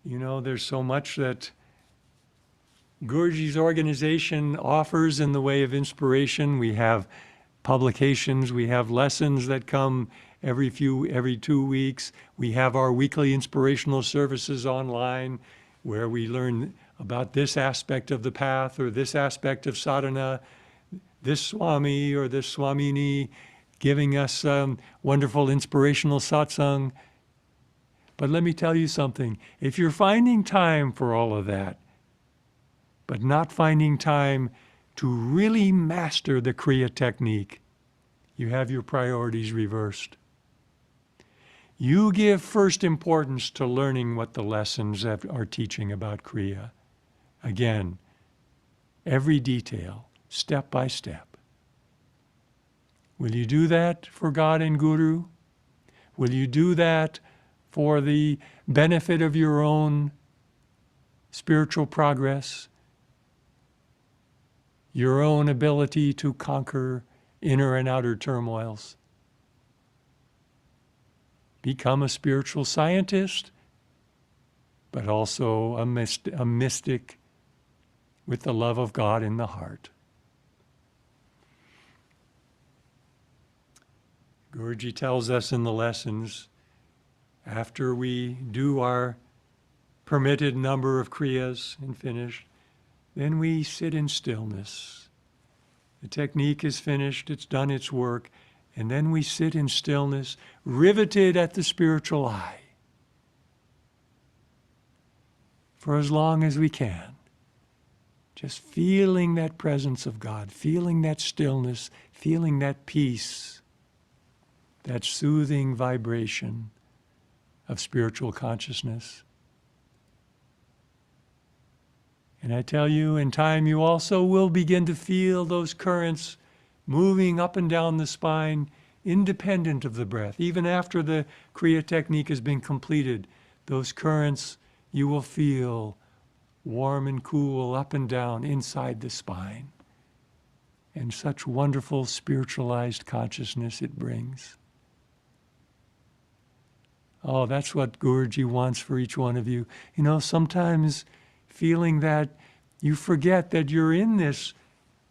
You know, there's so much that Guruji's organization offers in the way of inspiration. We have publications, we have lessons that come every 2 weeks. We have our weekly inspirational services online where we learn about this aspect of the path or this aspect of sadhana, this Swami or this Swamini giving us wonderful inspirational satsang. But let me tell you something. If you're finding time for all of that, but not finding time to really master the Kriya technique, you have your priorities reversed. You give first importance to learning what the lessons are teaching about Kriya. Again, every detail, step by step. Will you do that for God and Guru? Will you do that for the benefit of your own spiritual progress, your own ability to conquer inner and outer turmoils? Become a spiritual scientist, but also a mystic with the love of God in the heart. Guruji tells us in the lessons, after we do our permitted number of kriyas and finish, then we sit in stillness. The technique is finished, it's done its work, and then we sit in stillness, riveted at the spiritual eye for as long as we can. Just feeling that presence of God, feeling that stillness, feeling that peace, that soothing vibration of spiritual consciousness. And I tell you, in time you also will begin to feel those currents moving up and down the spine, independent of the breath. Even after the Kriya technique has been completed, those currents you will feel warm and cool up and down inside the spine. And such wonderful spiritualized consciousness it brings. Oh, that's what Guruji wants for each one of you. You know, sometimes feeling that you forget that you're in this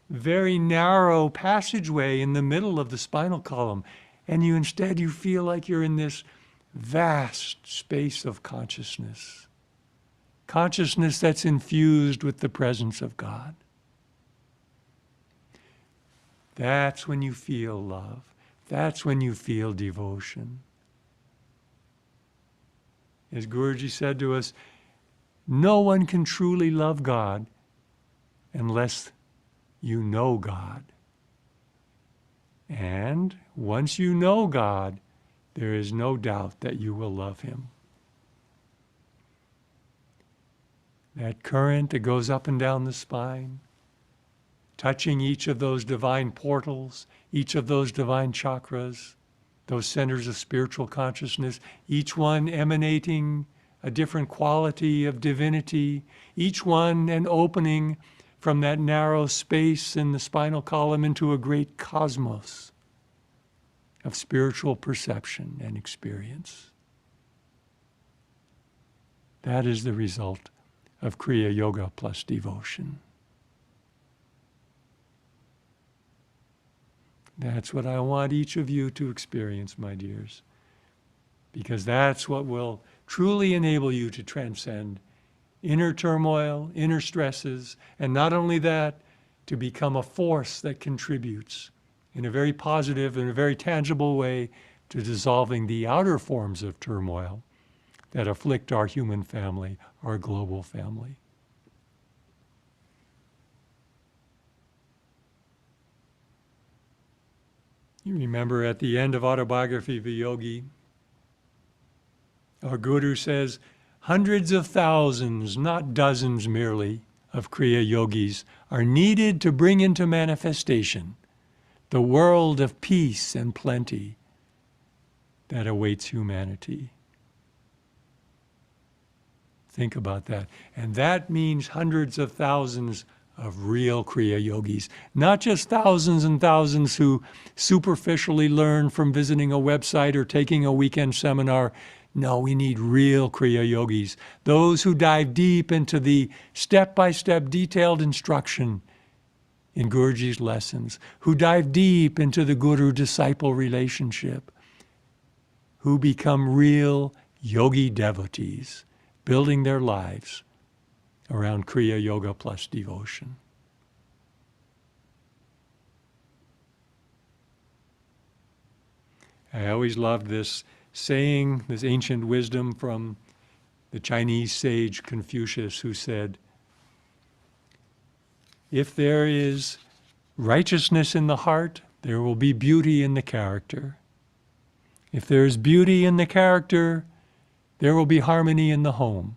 very narrow passageway in the middle of the spinal column, and instead you feel like you're in this vast space of consciousness. Consciousness that's infused with the presence of God. That's when you feel love. That's when you feel devotion. As Guruji said to us, no one can truly love God unless you know God. And once you know God, there is no doubt that you will love Him. That current that goes up and down the spine, touching each of those divine portals, each of those divine chakras, those centers of spiritual consciousness, each one emanating a different quality of divinity, each one an opening from that narrow space in the spinal column into a great cosmos of spiritual perception and experience. That is the result of Kriya Yoga plus devotion. That's what I want each of you to experience, my dears, because that's what will truly enable you to transcend inner turmoil, inner stresses, and not only that, to become a force that contributes in a very positive and a very tangible way to dissolving the outer forms of turmoil that afflict our human family, our global family. You remember at the end of Autobiography of a Yogi, our Guru says, hundreds of thousands, not dozens merely, of Kriya Yogis are needed to bring into manifestation the world of peace and plenty that awaits humanity. Think about that. And that means hundreds of thousands of real Kriya Yogis, not just thousands and thousands who superficially learn from visiting a website or taking a weekend seminar. No, we need real Kriya Yogis, those who dive deep into the step-by-step detailed instruction in Guruji's lessons, who dive deep into the guru-disciple relationship, who become real yogi devotees, building their lives around Kriya Yoga plus devotion. I always loved this saying, this ancient wisdom from the Chinese sage Confucius, who said, if there is righteousness in the heart, there will be beauty in the character. If there is beauty in the character, there will be harmony in the home.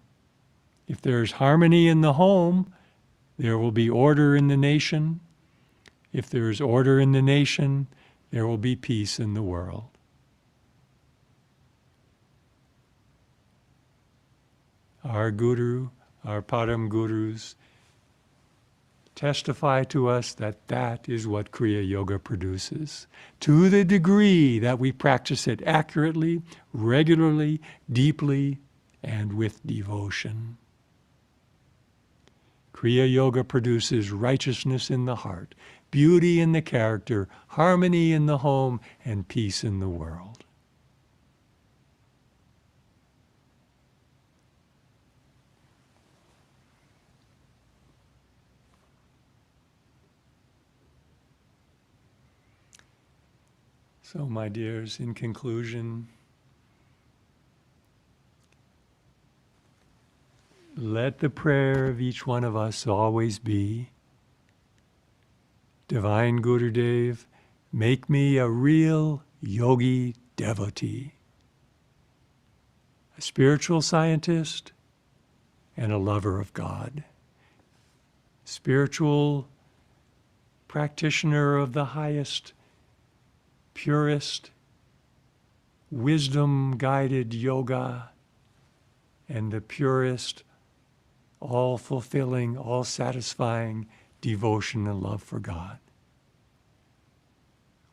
If there is harmony in the home, there will be order in the nation. If there is order in the nation, there will be peace in the world. Our Guru, our Param Gurus, testify to us that that is what Kriya Yoga produces, to the degree that we practice it accurately, regularly, deeply, and with devotion. Kriya Yoga produces righteousness in the heart, beauty in the character, harmony in the home, and peace in the world. So, my dears, in conclusion, let the prayer of each one of us always be, Divine Gurudev, make me a real yogi devotee, a spiritual scientist, and a lover of God, spiritual practitioner of the highest, purest, wisdom-guided yoga, and the purest, all-fulfilling, all-satisfying devotion and love for God.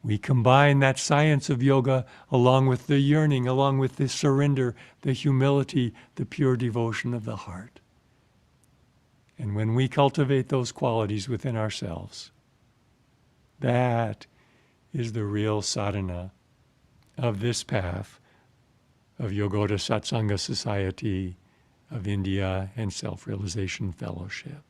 We combine that science of yoga along with the yearning, along with the surrender, the humility, the pure devotion of the heart. And when we cultivate those qualities within ourselves, that is the real sadhana of this path of Yogoda Satsanga Society of India and Self-Realization Fellowship.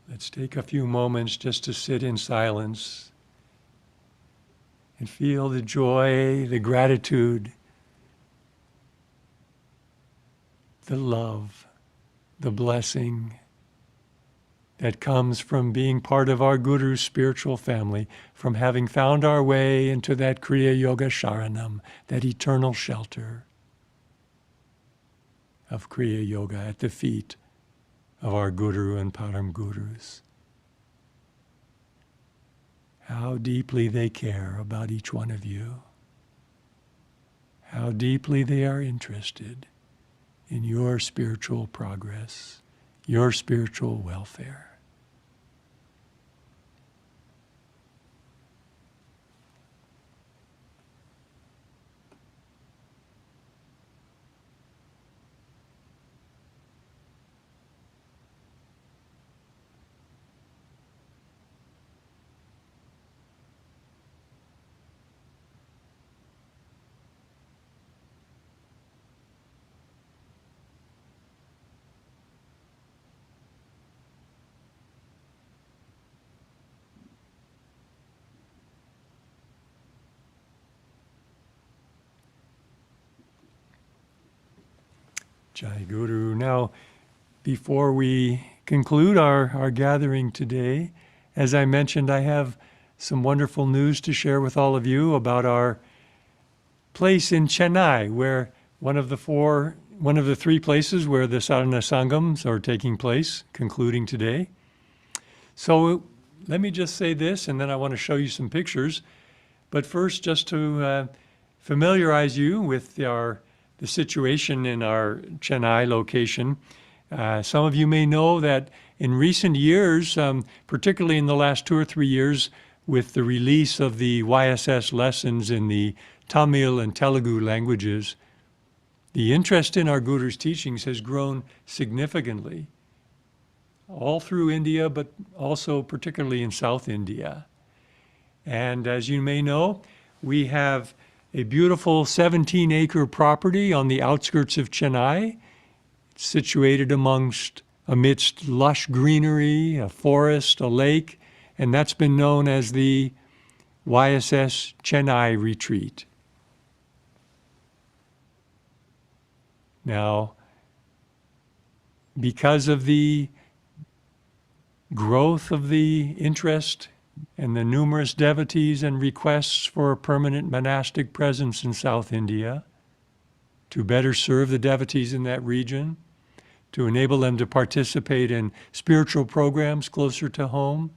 Let's take a few moments just to sit in silence and feel the joy, the gratitude, the love, the blessing that comes from being part of our Guru's spiritual family, from having found our way into that Kriya Yoga Sharanam, that eternal shelter of Kriya Yoga at the feet of our Guru and Param Gurus. How deeply they care about each one of you. How deeply they are interested in your spiritual progress, your spiritual welfare. Jai Guru. Now, before we conclude our gathering today, as I mentioned, I have some wonderful news to share with all of you about our place in Chennai, where one of the three places where the Sadhana Sangams are taking place, concluding today. So let me just say this, and then I want to show you some pictures. But first, just to familiarize you with the situation in our Chennai location. Some of you may know that in recent years, particularly in the last 2 or 3 years, with the release of the YSS lessons in the Tamil and Telugu languages, the interest in our Guru's teachings has grown significantly, all through India, but also particularly in South India. And as you may know, we have a beautiful 17-acre property on the outskirts of Chennai. It's situated amidst lush greenery, a forest, a lake, and that's been known as the YSS Chennai Retreat. Now, because of the growth of the interest and the numerous devotees and requests for a permanent monastic presence in South India, to better serve the devotees in that region, to enable them to participate in spiritual programs closer to home,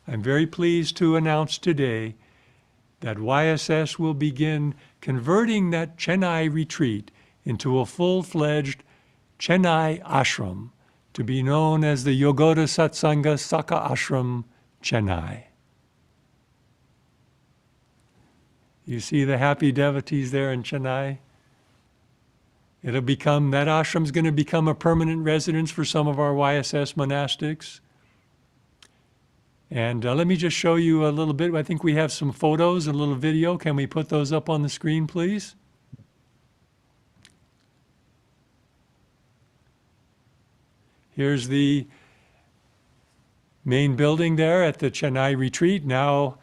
I'm very pleased to announce today that YSS will begin converting that Chennai retreat into a full-fledged Chennai ashram, to be known as the Yogoda Satsanga Saka Ashram Chennai. You see the happy devotees there in Chennai? That ashram's going to become a permanent residence for some of our YSS monastics. And let me just show you a little bit. I think we have some photos, a little video. Can we put those up on the screen, please? Here's the main building there at the Chennai retreat. Now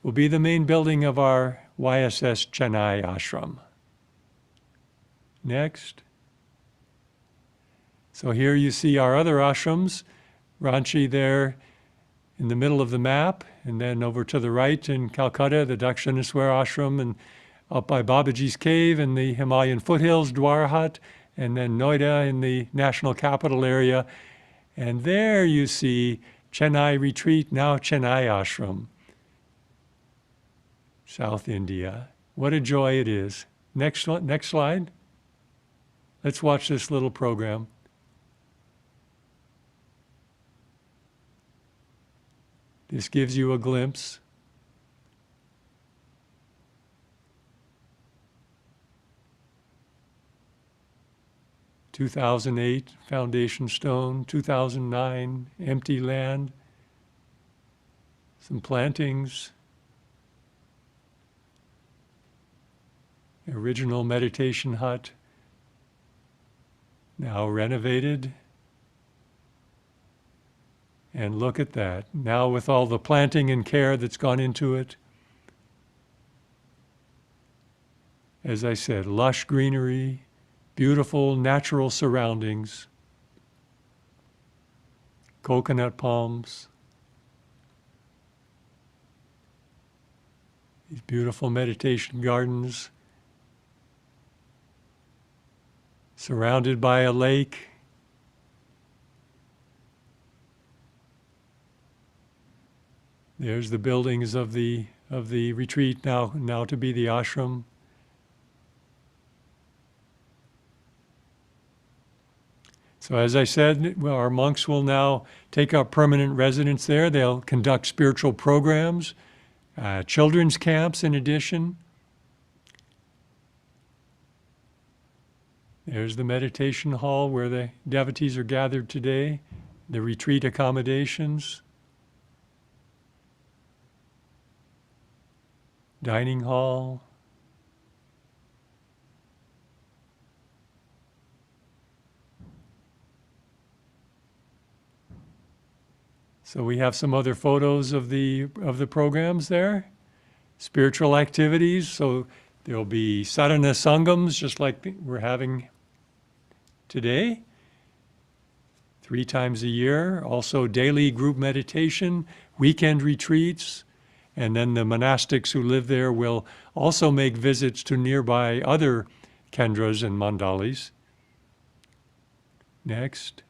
will be the main building of our YSS Chennai ashram. Next. So here you see our other ashrams. Ranchi there in the middle of the map, and then over to the right in Calcutta, the Dakshineswar ashram, and up by Babaji's cave in the Himalayan foothills, Dwarhat, and then Noida in the national capital area. And there you see Chennai retreat, now Chennai ashram, South India. What a joy it is. Next slide. Let's watch this little program. This gives you a glimpse. (2008) foundation stone, 2009 empty land, some plantings, original meditation hut, now renovated. And look at that, now with all the planting and care that's gone into it. As I said, lush greenery, beautiful natural surroundings, coconut palms, these beautiful meditation gardens, surrounded by a lake. There's the buildings of the retreat, now to be the ashram. So as I said, our monks will now take up permanent residence there. They'll conduct spiritual programs, children's camps in addition. There's the meditation hall where the devotees are gathered today, the retreat accommodations, dining hall. So we have some other photos of the programs there. Spiritual activities, so there'll be Sadhana Sangams, just like we're having today, 3 times a year. Also daily group meditation, weekend retreats, And then the monastics who live there will also make visits to nearby other kendras and mandalis. Next.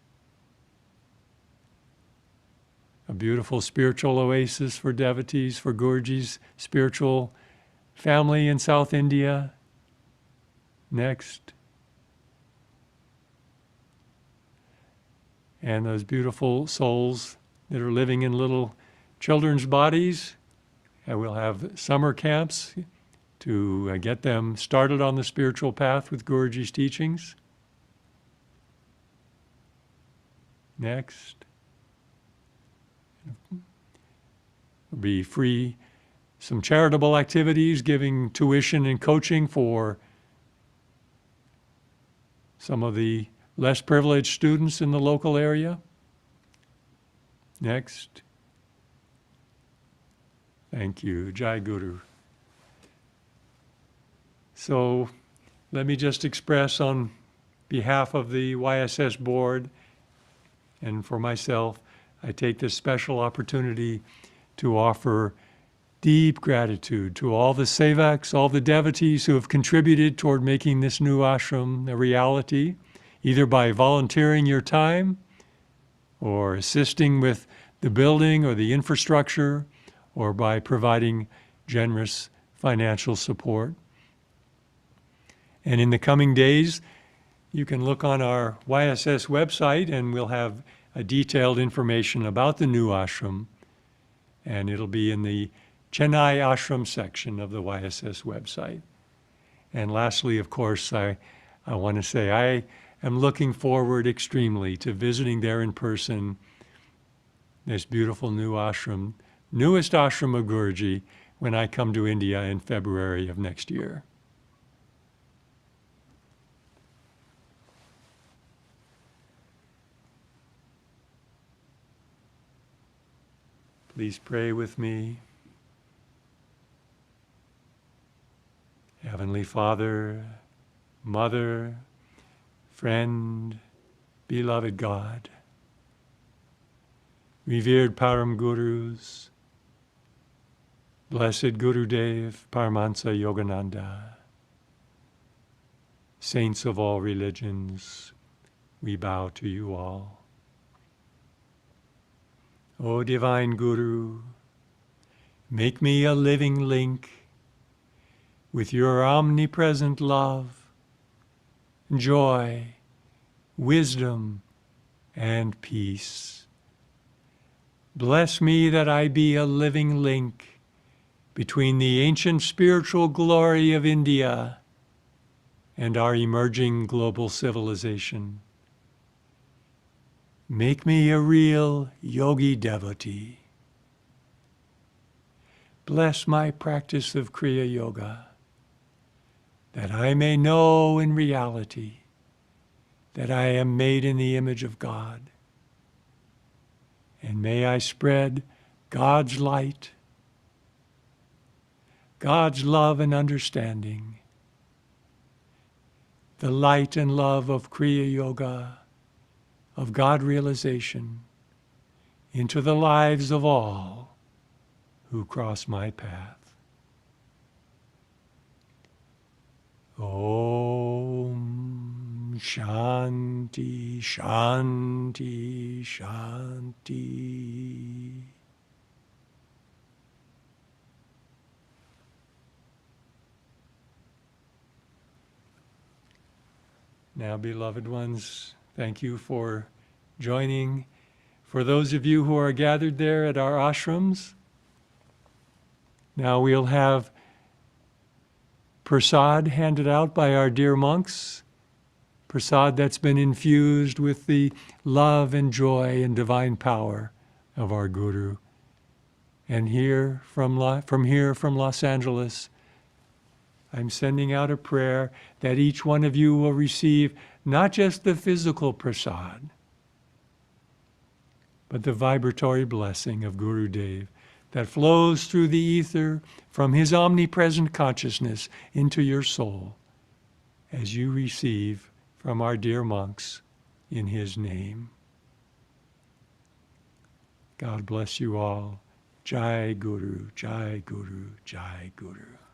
A beautiful spiritual oasis for devotees, for Guruji's spiritual family in South India. Next. And those beautiful souls that are living in little children's bodies. And we'll have summer camps to get them started on the spiritual path with Guruji's teachings. Next. There'll be free, some charitable activities, giving tuition and coaching for some of the less privileged students in the local area. Next. Thank you. Jai Guru. So let me just express on behalf of the YSS board and for myself, I take this special opportunity to offer deep gratitude to all the sevaks, all the devotees who have contributed toward making this new ashram a reality, either by volunteering your time or assisting with the building or the infrastructure, or by providing generous financial support. And in the coming days, you can look on our YSS website and we'll have a detailed information about the new ashram. And it'll be in the Chennai ashram section of the YSS website. And lastly, of course, I want to say I am looking forward extremely to visiting there in person, this beautiful new ashram, newest ashram of Guruji, when I come to India in February of next year. Please pray with me. Heavenly Father, Mother, friend, beloved God, revered Param Gurus, Blessed Gurudev, Paramahansa Yogananda, saints of all religions, we bow to you all. O Divine Guru, make me a living link with your omnipresent love, joy, wisdom, and peace. Bless me that I be a living link between the ancient spiritual glory of India and our emerging global civilization. Make me a real yogi devotee. Bless my practice of Kriya Yoga, that I may know in reality that I am made in the image of God. And may I spread God's light, God's love and understanding, the light and love of Kriya Yoga, of God realization, into the lives of all who cross my path. Om Shanti, Shanti, Shanti. Now, beloved ones, thank you for joining. For those of you who are gathered there at our ashrams, now we'll have prasad handed out by our dear monks, prasad that's been infused with the love and joy and divine power of our Guru. And here from Los Angeles, I'm sending out a prayer that each one of you will receive not just the physical prasad, but the vibratory blessing of Guru Dev that flows through the ether from his omnipresent consciousness into your soul as you receive from our dear monks in his name. God bless you all. Jai Guru, Jai Guru, Jai Guru.